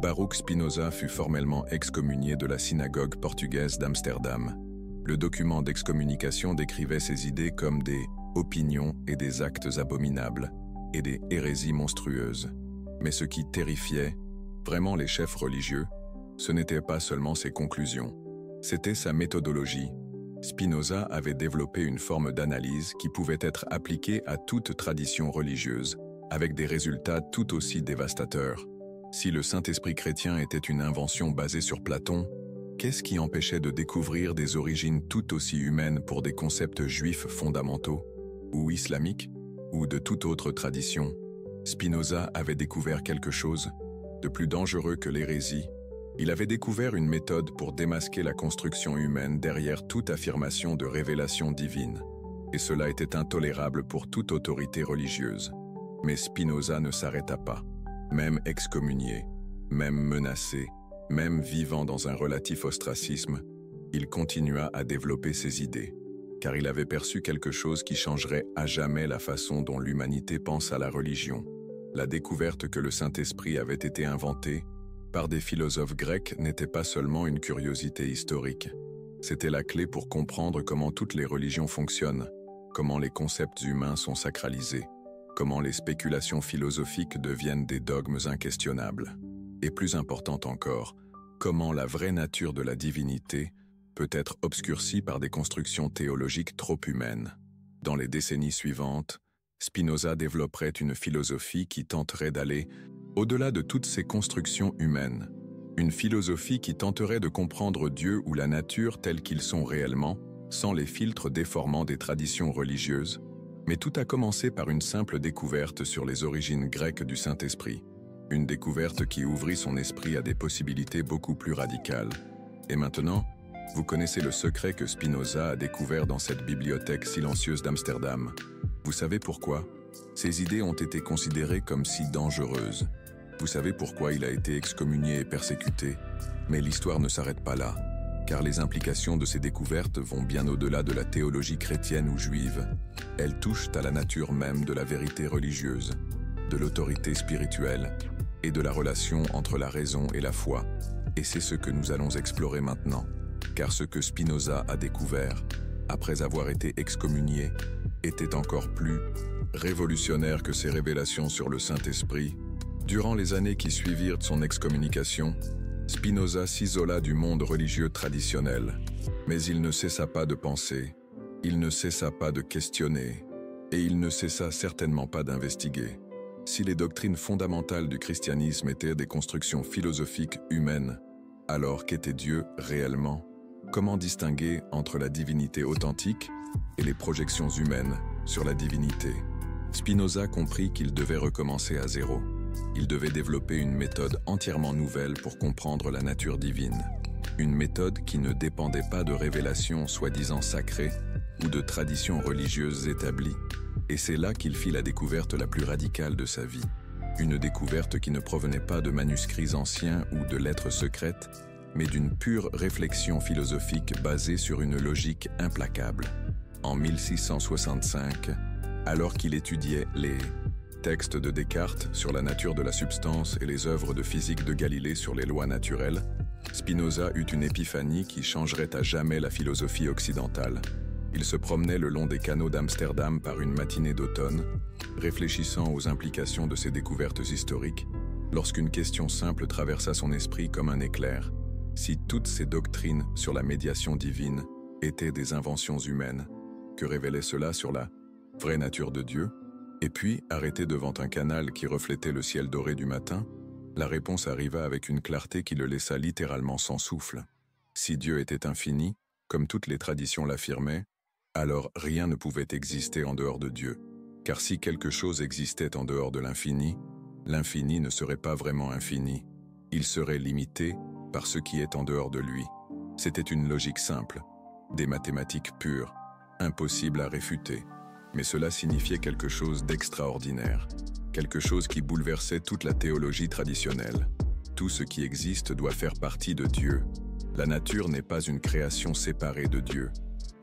Baruch Spinoza fut formellement excommunié de la synagogue portugaise d'Amsterdam. Le document d'excommunication décrivait ses idées comme des opinions et des actes abominables et des hérésies monstrueuses. Mais ce qui terrifiait vraiment les chefs religieux, ce n'était pas seulement ses conclusions, c'était sa méthodologie. Spinoza avait développé une forme d'analyse qui pouvait être appliquée à toute tradition religieuse, avec des résultats tout aussi dévastateurs. Si le Saint-Esprit chrétien était une invention basée sur Platon, qu'est-ce qui empêchait de découvrir des origines tout aussi humaines pour des concepts juifs fondamentaux, ou islamiques, ou de toute autre tradition? Spinoza avait découvert quelque chose de plus dangereux que l'hérésie. Il avait découvert une méthode pour démasquer la construction humaine derrière toute affirmation de révélation divine. Et cela était intolérable pour toute autorité religieuse. Mais Spinoza ne s'arrêta pas. Même excommunié, même menacé, même vivant dans un relatif ostracisme, il continua à développer ses idées, car il avait perçu quelque chose qui changerait à jamais la façon dont l'humanité pense à la religion. La découverte que le Saint-Esprit avait été inventé par des philosophes grecs n'était pas seulement une curiosité historique. C'était la clé pour comprendre comment toutes les religions fonctionnent, comment les concepts humains sont sacralisés, comment les spéculations philosophiques deviennent des dogmes inquestionnables. Et plus important encore, comment la vraie nature de la divinité peut être obscurcie par des constructions théologiques trop humaines. Dans les décennies suivantes, Spinoza développerait une philosophie qui tenterait d'aller au-delà de toutes ces constructions humaines. Une philosophie qui tenterait de comprendre Dieu ou la nature tels qu'ils sont réellement, sans les filtres déformants des traditions religieuses. Mais tout a commencé par une simple découverte sur les origines grecques du Saint-Esprit. Une découverte qui ouvrit son esprit à des possibilités beaucoup plus radicales. Et maintenant, vous connaissez le secret que Spinoza a découvert dans cette bibliothèque silencieuse d'Amsterdam. Vous savez pourquoi? Ces idées ont été considérées comme si dangereuses. Vous savez pourquoi il a été excommunié et persécuté? Mais l'histoire ne s'arrête pas là, car les implications de ces découvertes vont bien au-delà de la théologie chrétienne ou juive. Elles touchent à la nature même de la vérité religieuse, de l'autorité spirituelle et de la relation entre la raison et la foi. Et c'est ce que nous allons explorer maintenant, car ce que Spinoza a découvert, après avoir été excommunié, était encore plus révolutionnaire que ses révélations sur le Saint-Esprit. Durant les années qui suivirent son excommunication, Spinoza s'isola du monde religieux traditionnel, mais il ne cessa pas de penser, il ne cessa pas de questionner, et il ne cessa certainement pas d'investiguer. Si les doctrines fondamentales du christianisme étaient des constructions philosophiques humaines, alors qu'était Dieu réellement? Comment distinguer entre la divinité authentique et les projections humaines sur la divinité? Spinoza comprit qu'il devait recommencer à zéro. Il devait développer une méthode entièrement nouvelle pour comprendre la nature divine. Une méthode qui ne dépendait pas de révélations soi-disant sacrées ou de traditions religieuses établies. Et c'est là qu'il fit la découverte la plus radicale de sa vie. Une découverte qui ne provenait pas de manuscrits anciens ou de lettres secrètes, mais d'une pure réflexion philosophique basée sur une logique implacable. En 1665, alors qu'il étudiait les textes de Descartes sur la nature de la substance et les œuvres de physique de Galilée sur les lois naturelles, Spinoza eut une épiphanie qui changerait à jamais la philosophie occidentale. Il se promenait le long des canaux d'Amsterdam par une matinée d'automne, réfléchissant aux implications de ses découvertes historiques, lorsqu'une question simple traversa son esprit comme un éclair. Si toutes ces doctrines sur la médiation divine étaient des inventions humaines, que révélait cela sur la vraie nature de Dieu? Et puis, arrêté devant un canal qui reflétait le ciel doré du matin, la réponse arriva avec une clarté qui le laissa littéralement sans souffle. Si Dieu était infini, comme toutes les traditions l'affirmaient, alors rien ne pouvait exister en dehors de Dieu. Car si quelque chose existait en dehors de l'infini, l'infini ne serait pas vraiment infini. Il serait limité par ce qui est en dehors de lui. C'était une logique simple, des mathématiques pures, impossible à réfuter. Mais cela signifiait quelque chose d'extraordinaire, quelque chose qui bouleversait toute la théologie traditionnelle. Tout ce qui existe doit faire partie de Dieu. La nature n'est pas une création séparée de Dieu.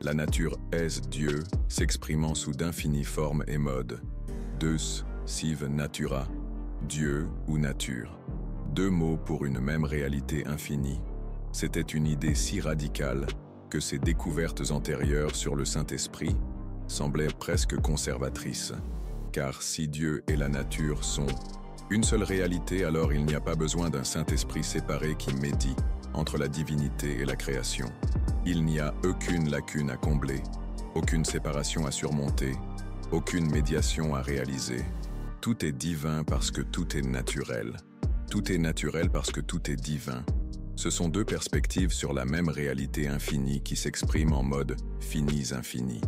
La nature est Dieu, s'exprimant sous d'infinies formes et modes. Deus, sive natura, Dieu ou nature. Deux mots pour une même réalité infinie. C'était une idée si radicale que ses découvertes antérieures sur le Saint-Esprit semblaient presque conservatrices. Car si Dieu et la nature sont une seule réalité, alors il n'y a pas besoin d'un Saint-Esprit séparé qui médie entre la divinité et la création. Il n'y a aucune lacune à combler, aucune séparation à surmonter, aucune médiation à réaliser. Tout est divin parce que tout est naturel. Tout est naturel parce que tout est divin. Ce sont deux perspectives sur la même réalité infinie qui s'expriment en mode « finis infini ».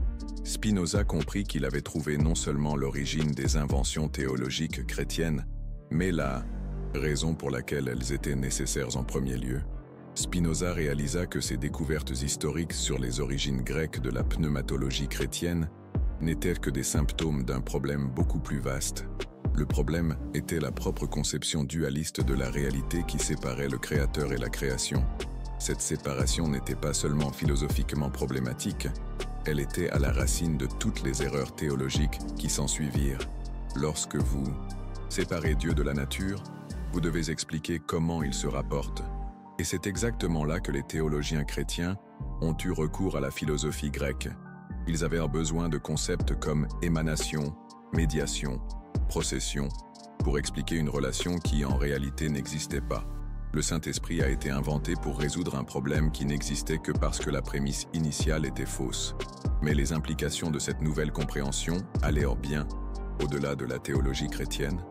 Spinoza comprit qu'il avait trouvé non seulement l'origine des inventions théologiques chrétiennes, mais la raison pour laquelle elles étaient nécessaires en premier lieu. Spinoza réalisa que ses découvertes historiques sur les origines grecques de la pneumatologie chrétienne n'étaient que des symptômes d'un problème beaucoup plus vaste. Le problème était la propre conception dualiste de la réalité qui séparait le créateur et la création. Cette séparation n'était pas seulement philosophiquement problématique, elle était à la racine de toutes les erreurs théologiques qui s'ensuivirent. Lorsque vous séparez Dieu de la nature, vous devez expliquer comment il se rapporte. Et c'est exactement là que les théologiens chrétiens ont eu recours à la philosophie grecque. Ils avaient besoin de concepts comme émanation, médiation, procession, pour expliquer une relation qui en réalité n'existait pas. Le Saint-Esprit a été inventé pour résoudre un problème qui n'existait que parce que la prémisse initiale était fausse. Mais les implications de cette nouvelle compréhension allaient bien au-delà de la théologie chrétienne.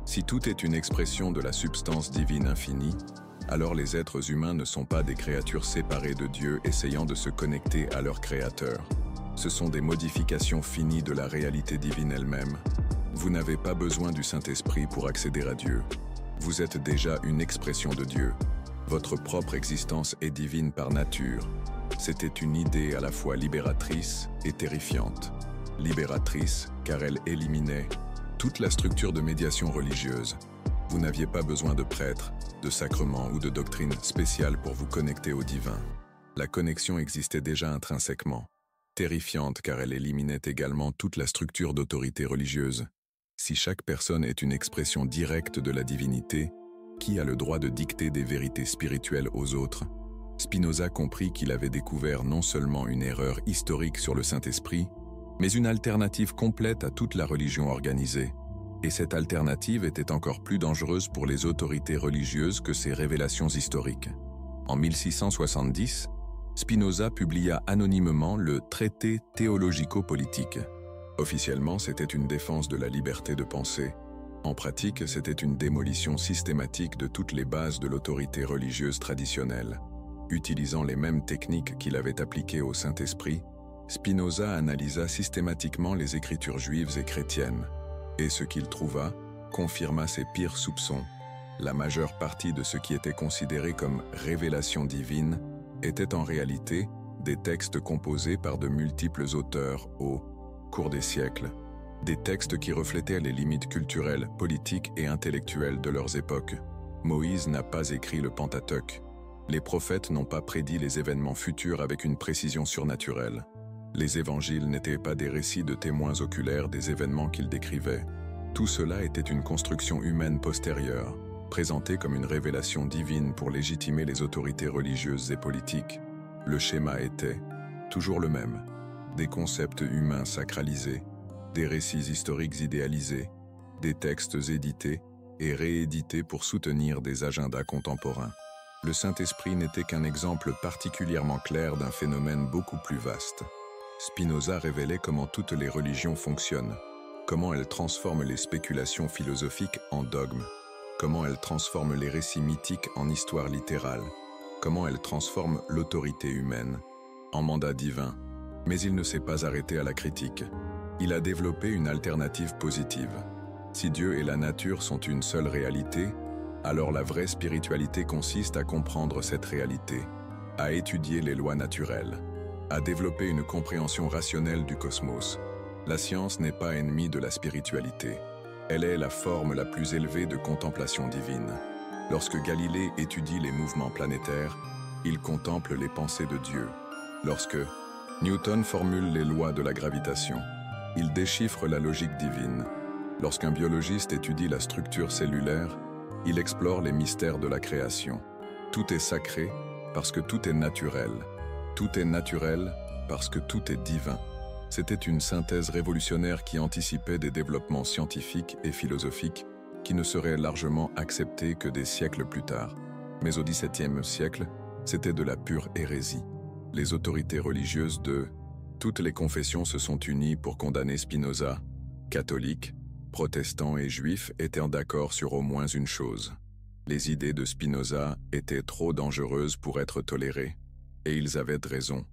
Si tout est une expression de la substance divine infinie, alors les êtres humains ne sont pas des créatures séparées de Dieu essayant de se connecter à leur Créateur. Ce sont des modifications finies de la réalité divine elle-même. Vous n'avez pas besoin du Saint-Esprit pour accéder à Dieu. Vous êtes déjà une expression de Dieu. Votre propre existence est divine par nature. C'était une idée à la fois libératrice et terrifiante. Libératrice, car elle éliminait toute la structure de médiation religieuse. Vous n'aviez pas besoin de prêtres, de sacrements ou de doctrines spéciales pour vous connecter au divin. La connexion existait déjà intrinsèquement. Terrifiante, car elle éliminait également toute la structure d'autorité religieuse. Si chaque personne est une expression directe de la divinité, qui a le droit de dicter des vérités spirituelles aux autres? Spinoza comprit qu'il avait découvert non seulement une erreur historique sur le Saint-Esprit, mais une alternative complète à toute la religion organisée. Et cette alternative était encore plus dangereuse pour les autorités religieuses que ces révélations historiques. En 1670, Spinoza publia anonymement le Traité théologico-politique. Officiellement, c'était une défense de la liberté de penser. En pratique, c'était une démolition systématique de toutes les bases de l'autorité religieuse traditionnelle. Utilisant les mêmes techniques qu'il avait appliquées au Saint-Esprit, Spinoza analysa systématiquement les écritures juives et chrétiennes, et ce qu'il trouva confirma ses pires soupçons. La majeure partie de ce qui était considéré comme révélation divine était en réalité des textes composés par de multiples auteurs au cours des siècles, des textes qui reflétaient les limites culturelles, politiques et intellectuelles de leurs époques. Moïse n'a pas écrit le Pentateuque. Les prophètes n'ont pas prédit les événements futurs avec une précision surnaturelle. Les évangiles n'étaient pas des récits de témoins oculaires des événements qu'ils décrivaient. Tout cela était une construction humaine postérieure, présentée comme une révélation divine pour légitimer les autorités religieuses et politiques. Le schéma était toujours le même. Des concepts humains sacralisés, des récits historiques idéalisés, des textes édités et réédités pour soutenir des agendas contemporains. Le Saint-Esprit n'était qu'un exemple particulièrement clair d'un phénomène beaucoup plus vaste. Spinoza révélait comment toutes les religions fonctionnent, comment elles transforment les spéculations philosophiques en dogmes, comment elles transforment les récits mythiques en histoire littérale, comment elles transforment l'autorité humaine en mandat divin. Mais il ne s'est pas arrêté à la critique. Il a développé une alternative positive. Si Dieu et la nature sont une seule réalité, alors la vraie spiritualité consiste à comprendre cette réalité, à étudier les lois naturelles, à développer une compréhension rationnelle du cosmos. La science n'est pas ennemie de la spiritualité. Elle est la forme la plus élevée de contemplation divine. Lorsque Galilée étudie les mouvements planétaires, il contemple les pensées de Dieu. Lorsque Newton formule les lois de la gravitation, il déchiffre la logique divine. Lorsqu'un biologiste étudie la structure cellulaire, il explore les mystères de la création. Tout est sacré parce que tout est naturel. Tout est naturel parce que tout est divin. C'était une synthèse révolutionnaire qui anticipait des développements scientifiques et philosophiques qui ne seraient largement acceptés que des siècles plus tard. Mais au XVIIe siècle, c'était de la pure hérésie. Les autorités religieuses de toutes les confessions se sont unies pour condamner Spinoza. Catholiques, protestants et juifs étaient d'accord sur au moins une chose. Les idées de Spinoza étaient trop dangereuses pour être tolérées. Et ils avaient raison.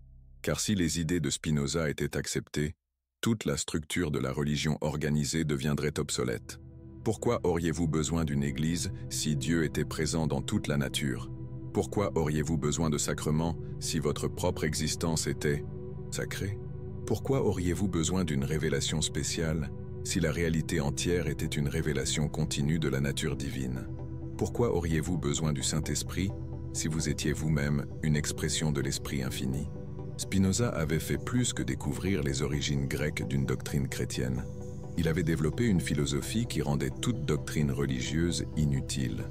Car si les idées de Spinoza étaient acceptées, toute la structure de la religion organisée deviendrait obsolète. Pourquoi auriez-vous besoin d'une église si Dieu était présent dans toute la nature? Pourquoi auriez-vous besoin de sacrements si votre propre existence était sacrée? Pourquoi auriez-vous besoin d'une révélation spéciale si la réalité entière était une révélation continue de la nature divine? Pourquoi auriez-vous besoin du Saint-Esprit si vous étiez vous-même une expression de l'Esprit infini? Spinoza avait fait plus que découvrir les origines grecques d'une doctrine chrétienne. Il avait développé une philosophie qui rendait toute doctrine religieuse inutile.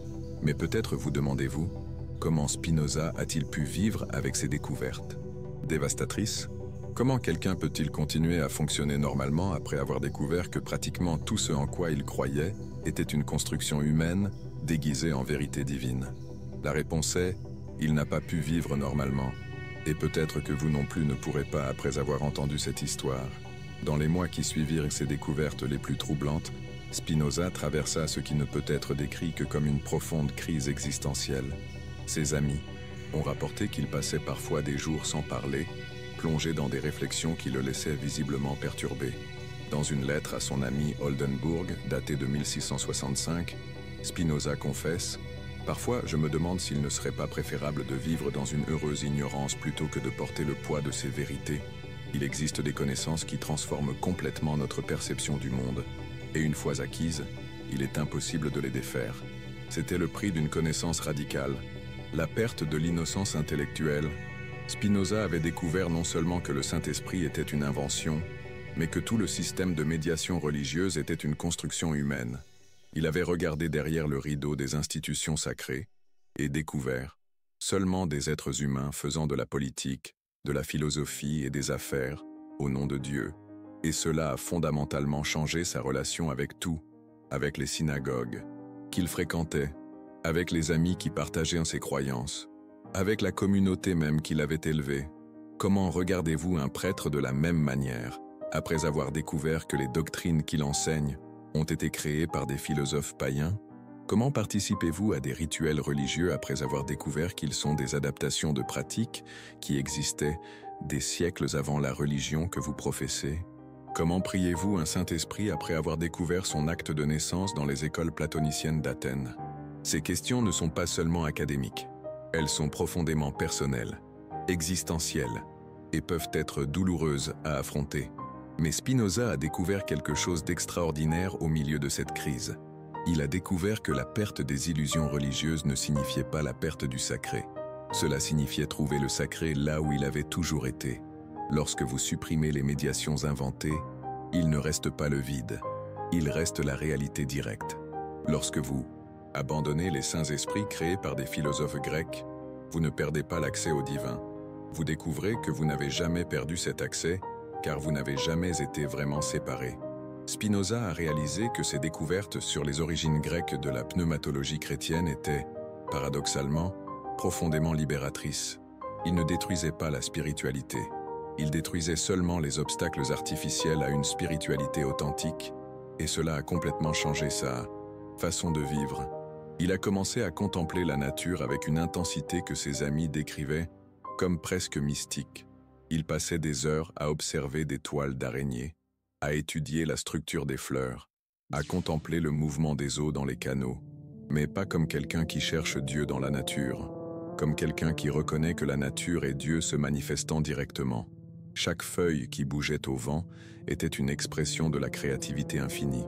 Mais peut-être vous demandez-vous, comment Spinoza a-t-il pu vivre avec ces découvertes? Dévastatrices? Comment quelqu'un peut-il continuer à fonctionner normalement après avoir découvert que pratiquement tout ce en quoi il croyait était une construction humaine déguisée en vérité divine? La réponse est, il n'a pas pu vivre normalement. Et peut-être que vous non plus ne pourrez pas après avoir entendu cette histoire. Dans les mois qui suivirent ces découvertes les plus troublantes, Spinoza traversa ce qui ne peut être décrit que comme une profonde crise existentielle. Ses amis ont rapporté qu'il passait parfois des jours sans parler, plongé dans des réflexions qui le laissaient visiblement perturbé. Dans une lettre à son ami Oldenburg, datée de 1665, Spinoza confesse « Parfois, je me demande s'il ne serait pas préférable de vivre dans une heureuse ignorance plutôt que de porter le poids de ces vérités. Il existe des connaissances qui transforment complètement notre perception du monde, et une fois acquises, il est impossible de les défaire. C'était le prix d'une connaissance radicale, la perte de l'innocence intellectuelle. Spinoza avait découvert non seulement que le Saint-Esprit était une invention, mais que tout le système de médiation religieuse était une construction humaine. Il avait regardé derrière le rideau des institutions sacrées et découvert seulement des êtres humains faisant de la politique, de la philosophie et des affaires au nom de Dieu. Et cela a fondamentalement changé sa relation avec tout, avec les synagogues qu'il fréquentait, avec les amis qui partageaient ses croyances, avec la communauté même qu'il avait élevée. Comment regardez-vous un prêtre de la même manière, après avoir découvert que les doctrines qu'il enseigne ont été créées par des philosophes païens? Comment participez-vous à des rituels religieux après avoir découvert qu'ils sont des adaptations de pratiques qui existaient des siècles avant la religion que vous professez? Comment priez-vous un Saint-Esprit après avoir découvert son acte de naissance dans les écoles platoniciennes d'Athènes? Ces questions ne sont pas seulement académiques. Elles sont profondément personnelles, existentielles, et peuvent être douloureuses à affronter. Mais Spinoza a découvert quelque chose d'extraordinaire au milieu de cette crise. Il a découvert que la perte des illusions religieuses ne signifiait pas la perte du sacré. Cela signifiait trouver le sacré là où il avait toujours été. Lorsque vous supprimez les médiations inventées, il ne reste pas le vide, il reste la réalité directe. Lorsque vous abandonnez les saints esprits créés par des philosophes grecs, vous ne perdez pas l'accès au divin. Vous découvrez que vous n'avez jamais perdu cet accès, car vous n'avez jamais été vraiment séparés. Spinoza a réalisé que ses découvertes sur les origines grecques de la pneumatologie chrétienne étaient, paradoxalement, profondément libératrices. Il ne détruisait pas la spiritualité. Il détruisait seulement les obstacles artificiels à une spiritualité authentique, et cela a complètement changé sa façon de vivre. Il a commencé à contempler la nature avec une intensité que ses amis décrivaient comme presque mystique. Il passait des heures à observer des toiles d'araignées, à étudier la structure des fleurs, à contempler le mouvement des eaux dans les canaux, mais pas comme quelqu'un qui cherche Dieu dans la nature, comme quelqu'un qui reconnaît que la nature est Dieu se manifestant directement. Chaque feuille qui bougeait au vent était une expression de la créativité infinie.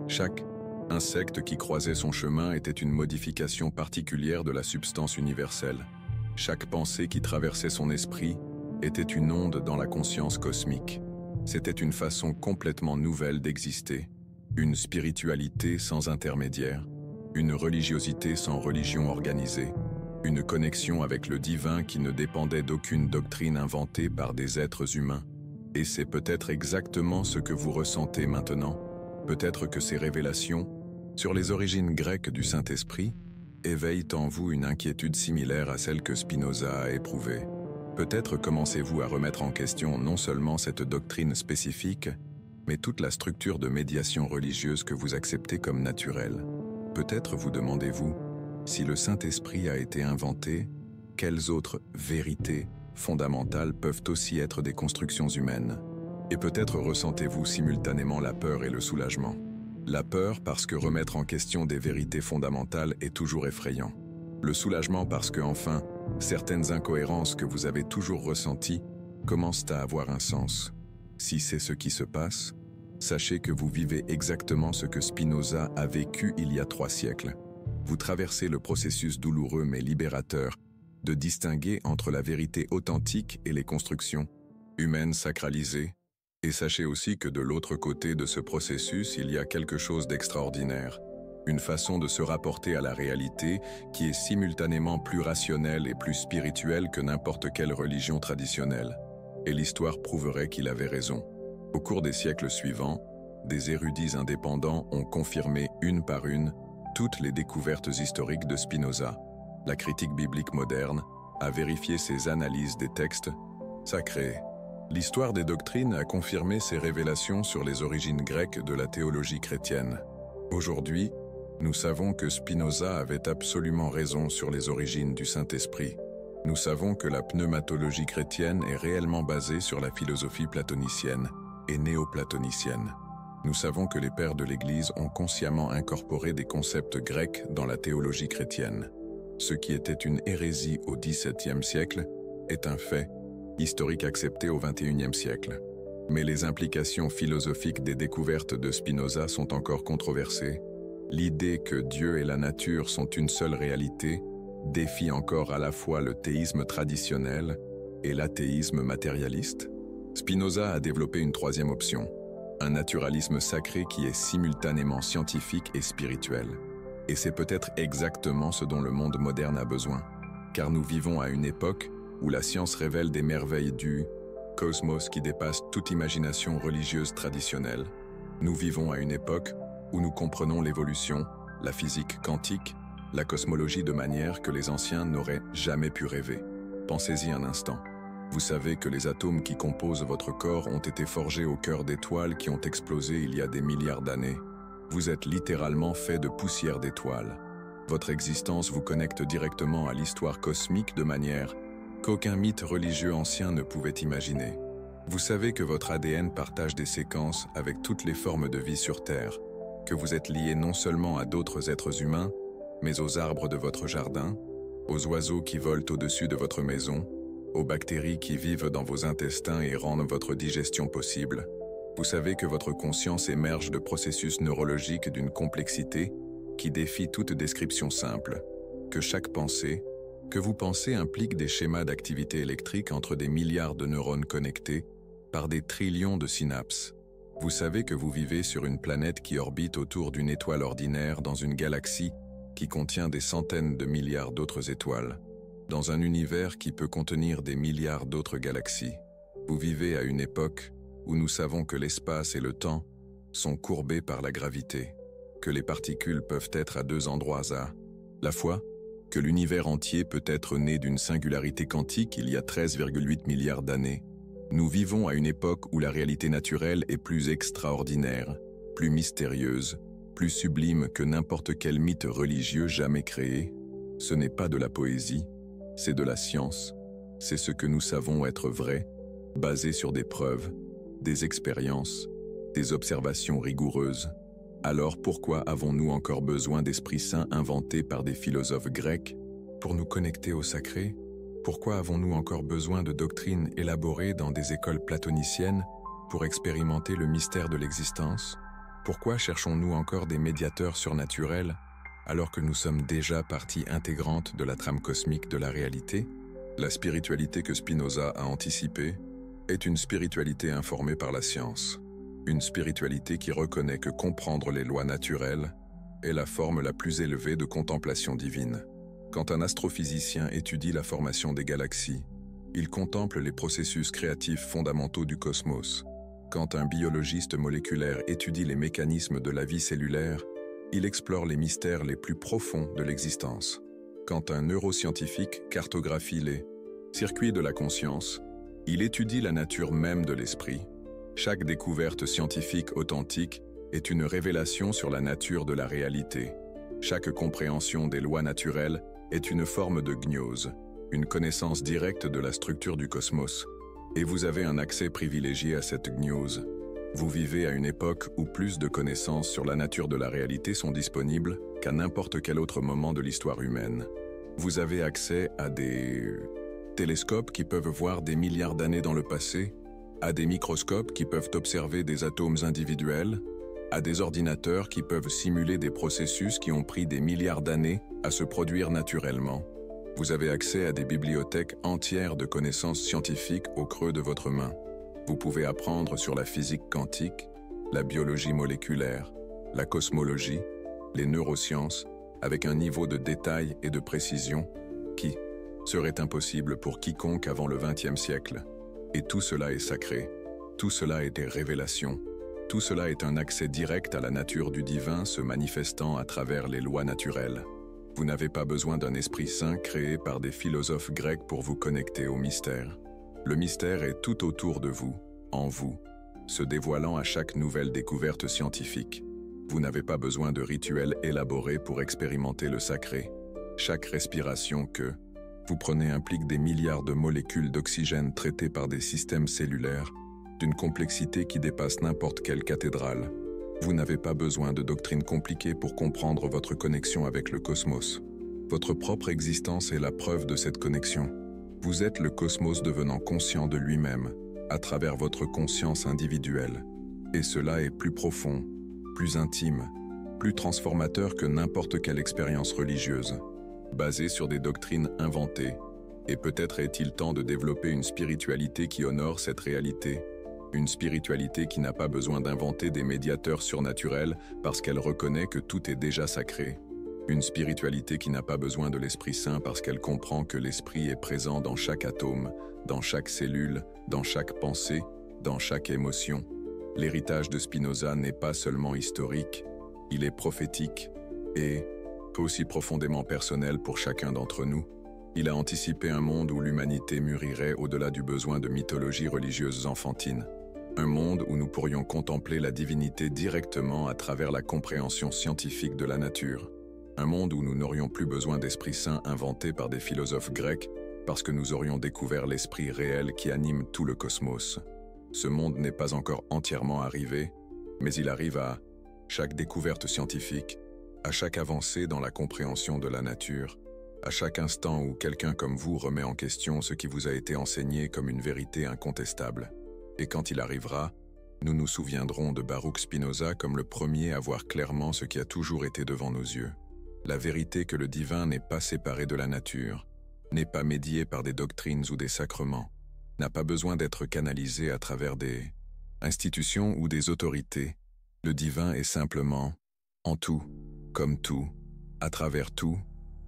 Chaque insecte qui croisait son chemin était une modification particulière de la substance universelle. Chaque pensée qui traversait son esprit était une onde dans la conscience cosmique. C'était une façon complètement nouvelle d'exister, une spiritualité sans intermédiaire, une religiosité sans religion organisée, une connexion avec le divin qui ne dépendait d'aucune doctrine inventée par des êtres humains. Et c'est peut-être exactement ce que vous ressentez maintenant. Peut-être que ces révélations, sur les origines grecques du Saint-Esprit, éveillent en vous une inquiétude similaire à celle que Spinoza a éprouvée. Peut-être commencez-vous à remettre en question non seulement cette doctrine spécifique, mais toute la structure de médiation religieuse que vous acceptez comme naturelle. Peut-être vous demandez-vous, si le Saint-Esprit a été inventé, quelles autres vérités fondamentales peuvent aussi être des constructions humaines? Et peut-être ressentez-vous simultanément la peur et le soulagement. La peur parce que remettre en question des vérités fondamentales est toujours effrayant. Le soulagement parce que, enfin, certaines incohérences que vous avez toujours ressenties commencent à avoir un sens. Si c'est ce qui se passe, sachez que vous vivez exactement ce que Spinoza a vécu il y a 3 siècles. Vous traversez le processus douloureux mais libérateur de distinguer entre la vérité authentique et les constructions humaines sacralisées. Et sachez aussi que de l'autre côté de ce processus, il y a quelque chose d'extraordinaire. Une façon de se rapporter à la réalité qui est simultanément plus rationnelle et plus spirituelle que n'importe quelle religion traditionnelle. Et l'histoire prouverait qu'il avait raison. Au cours des siècles suivants, des érudits indépendants ont confirmé une par une toutes les découvertes historiques de Spinoza. La critique biblique moderne a vérifié ses analyses des textes sacrés. L'histoire des doctrines a confirmé ces révélations sur les origines grecques de la théologie chrétienne. Aujourd'hui, nous savons que Spinoza avait absolument raison sur les origines du Saint-Esprit. Nous savons que la pneumatologie chrétienne est réellement basée sur la philosophie platonicienne et néoplatonicienne. Nous savons que les pères de l'Église ont consciemment incorporé des concepts grecs dans la théologie chrétienne. Ce qui était une hérésie au XVIIe siècle est un fait historique accepté au XXIe siècle. Mais les implications philosophiques des découvertes de Spinoza sont encore controversées. L'idée que Dieu et la nature sont une seule réalité défie encore à la fois le théisme traditionnel et l'athéisme matérialiste. Spinoza a développé une troisième option, un naturalisme sacré qui est simultanément scientifique et spirituel. Et c'est peut-être exactement ce dont le monde moderne a besoin, car nous vivons à une époque où la science révèle des merveilles du cosmos qui dépassent toute imagination religieuse traditionnelle. Nous vivons à une époque où nous comprenons l'évolution, la physique quantique, la cosmologie de manière que les anciens n'auraient jamais pu rêver. Pensez-y un instant. Vous savez que les atomes qui composent votre corps ont été forgés au cœur d'étoiles qui ont explosé il y a des milliards d'années. Vous êtes littéralement fait de poussière d'étoiles. Votre existence vous connecte directement à l'histoire cosmique de manière qu'aucun mythe religieux ancien ne pouvait imaginer. Vous savez que votre ADN partage des séquences avec toutes les formes de vie sur Terre, que vous êtes lié non seulement à d'autres êtres humains, mais aux arbres de votre jardin, aux oiseaux qui volent au-dessus de votre maison, aux bactéries qui vivent dans vos intestins et rendent votre digestion possible. Vous savez que votre conscience émerge de processus neurologiques d'une complexité qui défie toute description simple, que chaque pensée, que vous pensez implique des schémas d'activité électrique entre des milliards de neurones connectés par des trillions de synapses. Vous savez que vous vivez sur une planète qui orbite autour d'une étoile ordinaire dans une galaxie qui contient des centaines de milliards d'autres étoiles, dans un univers qui peut contenir des milliards d'autres galaxies. Vous vivez à une époque où nous savons que l'espace et le temps sont courbés par la gravité, que les particules peuvent être à deux endroits à la fois, que l'univers entier peut être né d'une singularité quantique il y a 13,8 milliards d'années. Nous vivons à une époque où la réalité naturelle est plus extraordinaire, plus mystérieuse, plus sublime que n'importe quel mythe religieux jamais créé. Ce n'est pas de la poésie, c'est de la science. C'est ce que nous savons être vrai, basé sur des preuves, des expériences, des observations rigoureuses. Alors pourquoi avons-nous encore besoin d'esprits saints inventés par des philosophes grecs pour nous connecter au sacré? Pourquoi avons-nous encore besoin de doctrines élaborées dans des écoles platoniciennes pour expérimenter le mystère de l'existence? Pourquoi cherchons-nous encore des médiateurs surnaturels alors que nous sommes déjà partie intégrante de la trame cosmique de la réalité? La spiritualité que Spinoza a anticipée est une spiritualité informée par la science. Une spiritualité qui reconnaît que comprendre les lois naturelles est la forme la plus élevée de contemplation divine. Quand un astrophysicien étudie la formation des galaxies, il contemple les processus créatifs fondamentaux du cosmos. Quand un biologiste moléculaire étudie les mécanismes de la vie cellulaire, il explore les mystères les plus profonds de l'existence. Quand un neuroscientifique cartographie les circuits de la conscience, il étudie la nature même de l'esprit. Chaque découverte scientifique authentique est une révélation sur la nature de la réalité. Chaque compréhension des lois naturelles est une forme de gnose, une connaissance directe de la structure du cosmos. Et vous avez un accès privilégié à cette gnose. Vous vivez à une époque où plus de connaissances sur la nature de la réalité sont disponibles qu'à n'importe quel autre moment de l'histoire humaine. Vous avez accès à des télescopes qui peuvent voir des milliards d'années dans le passé, à des microscopes qui peuvent observer des atomes individuels, à des ordinateurs qui peuvent simuler des processus qui ont pris des milliards d'années à se produire naturellement. Vous avez accès à des bibliothèques entières de connaissances scientifiques au creux de votre main. Vous pouvez apprendre sur la physique quantique, la biologie moléculaire, la cosmologie, les neurosciences, avec un niveau de détail et de précision qui serait impossible pour quiconque avant le XXe siècle. Et tout cela est sacré, tout cela est des révélations, tout cela est un accès direct à la nature du divin se manifestant à travers les lois naturelles. Vous n'avez pas besoin d'un esprit saint créé par des philosophes grecs pour vous connecter au mystère. Le mystère est tout autour de vous, en vous, se dévoilant à chaque nouvelle découverte scientifique. Vous n'avez pas besoin de rituels élaborés pour expérimenter le sacré. Chaque respiration que Vous prenez implique des milliards de molécules d'oxygène traitées par des systèmes cellulaires, d'une complexité qui dépasse n'importe quelle cathédrale. Vous n'avez pas besoin de doctrines compliquées pour comprendre votre connexion avec le cosmos. Votre propre existence est la preuve de cette connexion. Vous êtes le cosmos devenant conscient de lui-même, à travers votre conscience individuelle. Et cela est plus profond, plus intime, plus transformateur que n'importe quelle expérience religieuse, basée sur des doctrines inventées. Et peut-être est-il temps de développer une spiritualité qui honore cette réalité. Une spiritualité qui n'a pas besoin d'inventer des médiateurs surnaturels parce qu'elle reconnaît que tout est déjà sacré. Une spiritualité qui n'a pas besoin de l'Esprit Saint parce qu'elle comprend que l'Esprit est présent dans chaque atome, dans chaque cellule, dans chaque pensée, dans chaque émotion. L'héritage de Spinoza n'est pas seulement historique, il est prophétique et aussi profondément personnel pour chacun d'entre nous. Il a anticipé un monde où l'humanité mûrirait au-delà du besoin de mythologies religieuses enfantines. Un monde où nous pourrions contempler la divinité directement à travers la compréhension scientifique de la nature. Un monde où nous n'aurions plus besoin d'esprit saint inventé par des philosophes grecs parce que nous aurions découvert l'esprit réel qui anime tout le cosmos. Ce monde n'est pas encore entièrement arrivé, mais il arrive à chaque découverte scientifique, à chaque avancée dans la compréhension de la nature, à chaque instant où quelqu'un comme vous remet en question ce qui vous a été enseigné comme une vérité incontestable. Et quand il arrivera, nous nous souviendrons de Baruch Spinoza comme le premier à voir clairement ce qui a toujours été devant nos yeux. La vérité que le divin n'est pas séparé de la nature, n'est pas médié par des doctrines ou des sacrements, n'a pas besoin d'être canalisé à travers des institutions ou des autorités. Le divin est simplement en tout, comme tout, à travers tout.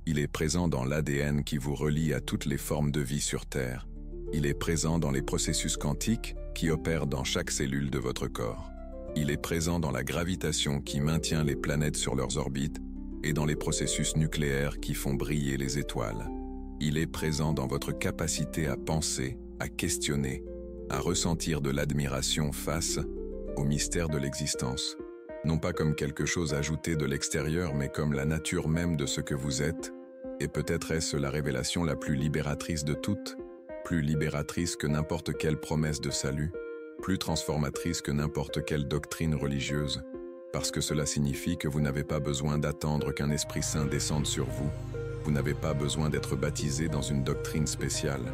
Il est présent dans l'ADN qui vous relie à toutes les formes de vie sur Terre. Il est présent dans les processus quantiques qui opèrent dans chaque cellule de votre corps. Il est présent dans la gravitation qui maintient les planètes sur leurs orbites et dans les processus nucléaires qui font briller les étoiles. Il est présent dans votre capacité à penser, à questionner, à ressentir de l'admiration face au mystère de l'existence. Non pas comme quelque chose ajouté de l'extérieur, mais comme la nature même de ce que vous êtes. Et peut-être est-ce la révélation la plus libératrice de toutes, plus libératrice que n'importe quelle promesse de salut, plus transformatrice que n'importe quelle doctrine religieuse, parce que cela signifie que vous n'avez pas besoin d'attendre qu'un Esprit Saint descende sur vous. Vous n'avez pas besoin d'être baptisé dans une doctrine spéciale.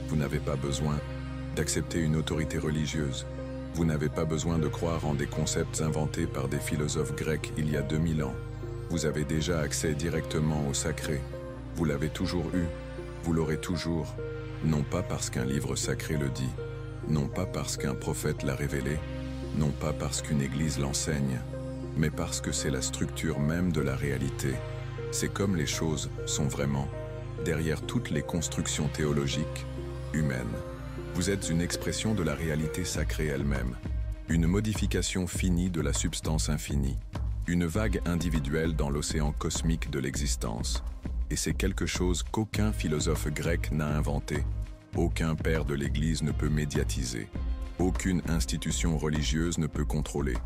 Vous n'avez pas besoin d'accepter une autorité religieuse. Vous n'avez pas besoin de croire en des concepts inventés par des philosophes grecs il y a 2000 ans. Vous avez déjà accès directement au sacré. Vous l'avez toujours eu. Vous l'aurez toujours. Non pas parce qu'un livre sacré le dit, non pas parce qu'un prophète l'a révélé, non pas parce qu'une église l'enseigne, mais parce que c'est la structure même de la réalité. C'est comme les choses sont vraiment, derrière toutes les constructions théologiques, humaines. Vous êtes une expression de la réalité sacrée elle-même, une modification finie de la substance infinie, une vague individuelle dans l'océan cosmique de l'existence. Et c'est quelque chose qu'aucun philosophe grec n'a inventé, aucun père de l'Église ne peut médiatiser, aucune institution religieuse ne peut contrôler,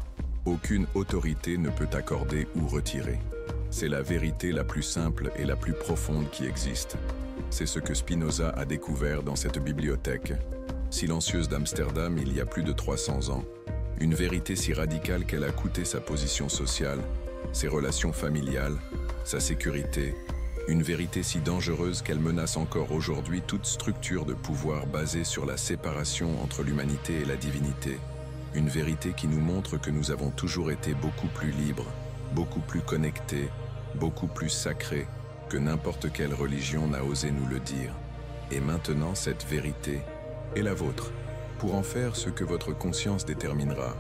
aucune autorité ne peut accorder ou retirer. C'est la vérité la plus simple et la plus profonde qui existe. C'est ce que Spinoza a découvert dans cette bibliothèque silencieuse d'Amsterdam il y a plus de 300 ans. Une vérité si radicale qu'elle a coûté sa position sociale, ses relations familiales, sa sécurité. Une vérité si dangereuse qu'elle menace encore aujourd'hui toute structure de pouvoir basée sur la séparation entre l'humanité et la divinité. Une vérité qui nous montre que nous avons toujours été beaucoup plus libres, beaucoup plus connectés, beaucoup plus sacrés que n'importe quelle religion n'a osé nous le dire. Et maintenant, cette vérité est la vôtre. Pour en faire ce que votre conscience déterminera,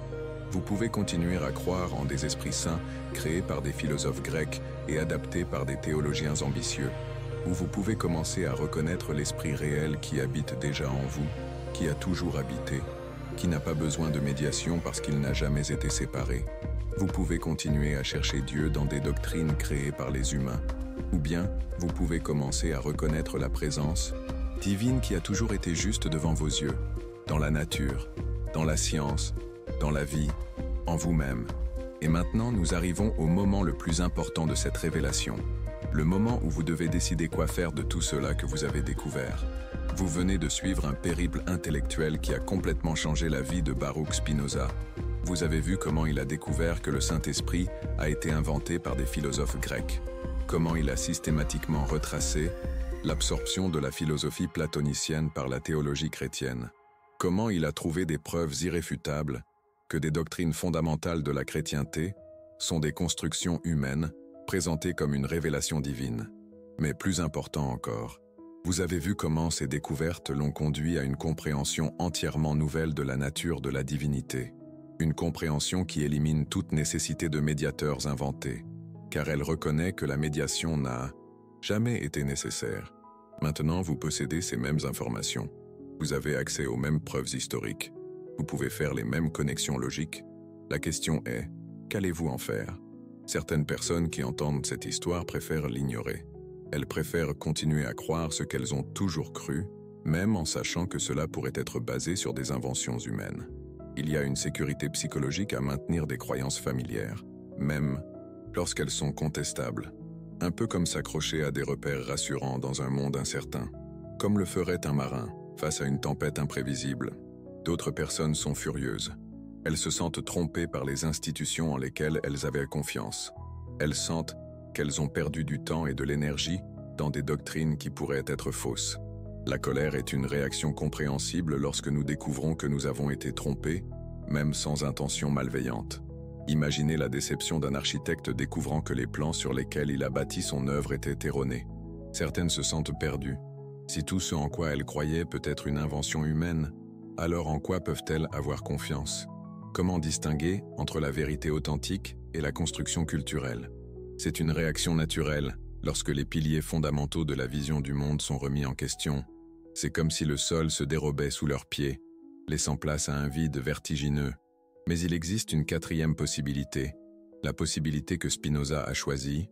vous pouvez continuer à croire en des esprits saints créés par des philosophes grecs et adaptés par des théologiens ambitieux, ou vous pouvez commencer à reconnaître l'esprit réel qui habite déjà en vous, qui a toujours habité, qui n'a pas besoin de médiation parce qu'il n'a jamais été séparé. Vous pouvez continuer à chercher Dieu dans des doctrines créées par les humains, ou bien vous pouvez commencer à reconnaître la présence divine qui a toujours été juste devant vos yeux, dans la nature, dans la science, dans la vie, en vous-même. Et maintenant, nous arrivons au moment le plus important de cette révélation, Le moment où vous devez décider quoi faire de tout cela que vous avez découvert. Vous venez de suivre un périple intellectuel qui a complètement changé la vie de Baruch Spinoza. Vous avez vu comment il a découvert que le Saint-Esprit a été inventé par des philosophes grecs. Comment il a systématiquement retracé l'absorption de la philosophie platonicienne par la théologie chrétienne. Comment il a trouvé des preuves irréfutables que des doctrines fondamentales de la chrétienté sont des constructions humaines présentées comme une révélation divine. Mais plus important encore, vous avez vu comment ces découvertes l'ont conduit à une compréhension entièrement nouvelle de la nature de la divinité. Une compréhension qui élimine toute nécessité de médiateurs inventés, car elle reconnaît que la médiation n'a jamais été nécessaire. Maintenant, vous possédez ces mêmes informations. Vous avez accès aux mêmes preuves historiques. Vous pouvez faire les mêmes connexions logiques. La question est, qu'allez-vous en faire? Certaines personnes qui entendent cette histoire préfèrent l'ignorer. Elles préfèrent continuer à croire ce qu'elles ont toujours cru, même en sachant que cela pourrait être basé sur des inventions humaines. Il y a une sécurité psychologique à maintenir des croyances familières, même lorsqu'elles sont contestables. Un peu comme s'accrocher à des repères rassurants dans un monde incertain. Comme le ferait un marin face à une tempête imprévisible. D'autres personnes sont furieuses. Elles se sentent trompées par les institutions en lesquelles elles avaient confiance. Elles sentent qu'elles ont perdu du temps et de l'énergie dans des doctrines qui pourraient être fausses. La colère est une réaction compréhensible lorsque nous découvrons que nous avons été trompés, même sans intention malveillante. Imaginez la déception d'un architecte découvrant que les plans sur lesquels il a bâti son œuvre étaient erronés. Certaines se sentent perdues. Si tout ce en quoi elles croyaient peut être une invention humaine, alors en quoi peuvent-elles avoir confiance? Comment distinguer entre la vérité authentique et la construction culturelle? C'est une réaction naturelle lorsque les piliers fondamentaux de la vision du monde sont remis en question. C'est comme si le sol se dérobait sous leurs pieds, laissant place à un vide vertigineux. Mais il existe une quatrième possibilité, la possibilité que Spinoza a choisie,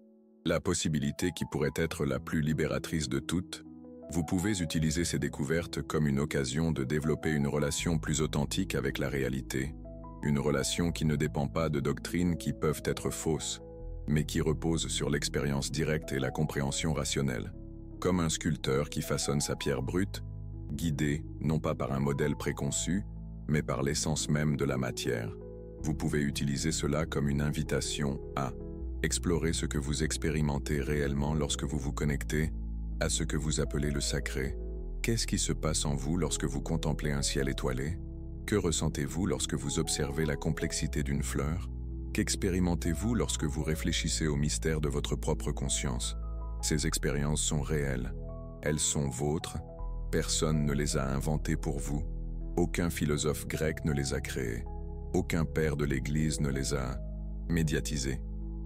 la possibilité qui pourrait être la plus libératrice de toutes. Vous pouvez utiliser ces découvertes comme une occasion de développer une relation plus authentique avec la réalité, une relation qui ne dépend pas de doctrines qui peuvent être fausses, mais qui repose sur l'expérience directe et la compréhension rationnelle. Comme un sculpteur qui façonne sa pierre brute, guidé non pas par un modèle préconçu, mais par l'essence même de la matière. Vous pouvez utiliser cela comme une invitation à explorer ce que vous expérimentez réellement lorsque vous vous connectez à ce que vous appelez le sacré. Qu'est-ce qui se passe en vous lorsque vous contemplez un ciel étoilé? Que ressentez-vous lorsque vous observez la complexité d'une fleur? Qu'expérimentez-vous lorsque vous réfléchissez au mystère de votre propre conscience? Ces expériences sont réelles. Elles sont vôtres. Personne ne les a inventées pour vous. Aucun philosophe grec ne les a créées. Aucun père de l'Église ne les a médiatisées.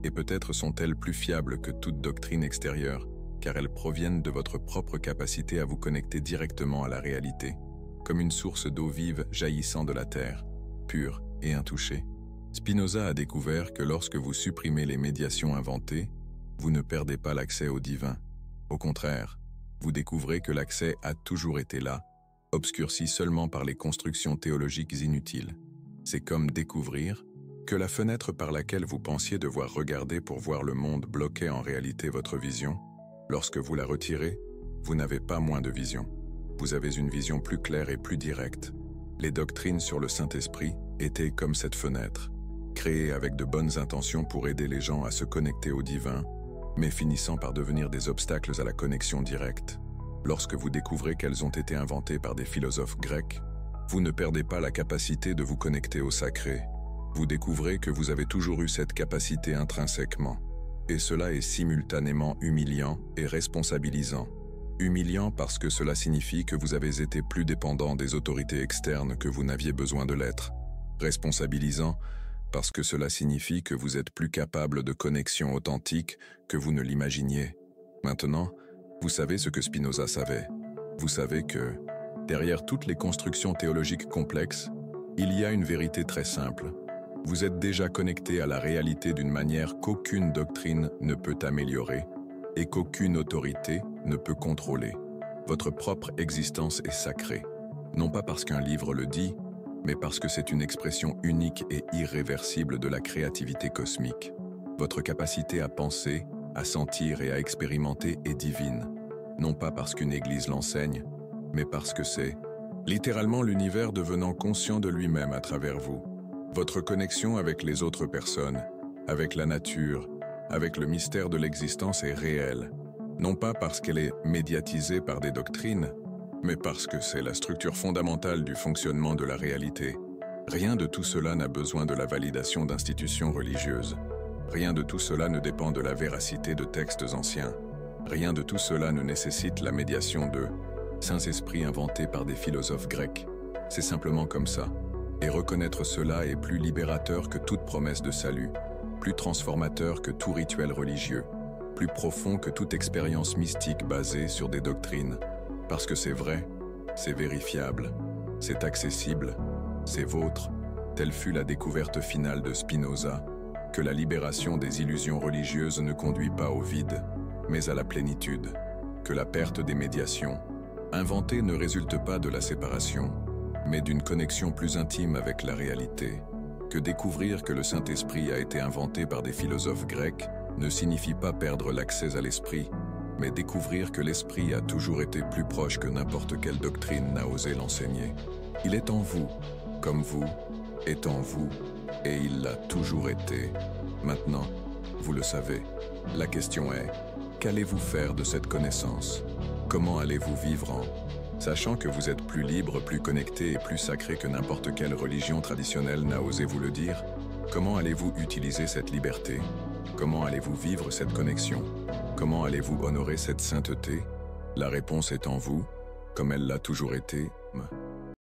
Et peut-être sont-elles plus fiables que toute doctrine extérieure, car elles proviennent de votre propre capacité à vous connecter directement à la réalité, comme une source d'eau vive jaillissant de la terre, pure et intouchée. Spinoza a découvert que lorsque vous supprimez les médiations inventées, vous ne perdez pas l'accès au divin. Au contraire, vous découvrez que l'accès a toujours été là, obscurci seulement par les constructions théologiques inutiles. C'est comme découvrir que la fenêtre par laquelle vous pensiez devoir regarder pour voir le monde bloquait en réalité votre vision. Lorsque vous la retirez, vous n'avez pas moins de vision. Vous avez une vision plus claire et plus directe. Les doctrines sur le Saint-Esprit étaient comme cette fenêtre, créées avec de bonnes intentions pour aider les gens à se connecter au divin, mais finissant par devenir des obstacles à la connexion directe. Lorsque vous découvrez qu'elles ont été inventées par des philosophes grecs, vous ne perdez pas la capacité de vous connecter au sacré. Vous découvrez que vous avez toujours eu cette capacité intrinsèquement. Et cela est simultanément humiliant et responsabilisant. Humiliant parce que cela signifie que vous avez été plus dépendant des autorités externes que vous n'aviez besoin de l'être. Responsabilisant parce que cela signifie que vous êtes plus capable de connexion authentique que vous ne l'imaginiez. Maintenant, vous savez ce que Spinoza savait. Vous savez que, derrière toutes les constructions théologiques complexes, il y a une vérité très simple. Vous êtes déjà connecté à la réalité d'une manière qu'aucune doctrine ne peut améliorer et qu'aucune autorité ne peut contrôler. Votre propre existence est sacrée, non pas parce qu'un livre le dit, mais parce que c'est une expression unique et irréversible de la créativité cosmique. Votre capacité à penser, à sentir et à expérimenter est divine. Non pas parce qu'une église l'enseigne, mais parce que c'est littéralement l'univers devenant conscient de lui-même à travers vous. Votre connexion avec les autres personnes, avec la nature, avec le mystère de l'existence est réelle. Non pas parce qu'elle est médiatisée par des doctrines, mais parce que c'est la structure fondamentale du fonctionnement de la réalité. Rien de tout cela n'a besoin de la validation d'institutions religieuses. Rien de tout cela ne dépend de la véracité de textes anciens. Rien de tout cela ne nécessite la médiation de saints esprits inventés par des philosophes grecs. C'est simplement comme ça. Et reconnaître cela est plus libérateur que toute promesse de salut, plus transformateur que tout rituel religieux, plus profond que toute expérience mystique basée sur des doctrines. Parce que c'est vrai, c'est vérifiable, c'est accessible, c'est vôtre, telle fut la découverte finale de Spinoza, que la libération des illusions religieuses ne conduit pas au vide, mais à la plénitude, que la perte des médiations inventées ne résulte pas de la séparation, mais d'une connexion plus intime avec la réalité, que découvrir que le Saint-Esprit a été inventé par des philosophes grecs ne signifie pas perdre l'accès à l'esprit, mais découvrir que l'esprit a toujours été plus proche que n'importe quelle doctrine n'a osé l'enseigner. Il est en vous, comme vous, est en vous, et il l'a toujours été. Maintenant, vous le savez. La question est, qu'allez-vous faire de cette connaissance? Comment allez-vous vivre en sachant que vous êtes plus libre, plus connecté et plus sacré que n'importe quelle religion traditionnelle n'a osé vous le dire? Comment allez-vous utiliser cette liberté? Comment allez-vous vivre cette connexion? Comment allez-vous honorer cette sainteté? La réponse est en vous, comme elle l'a toujours été.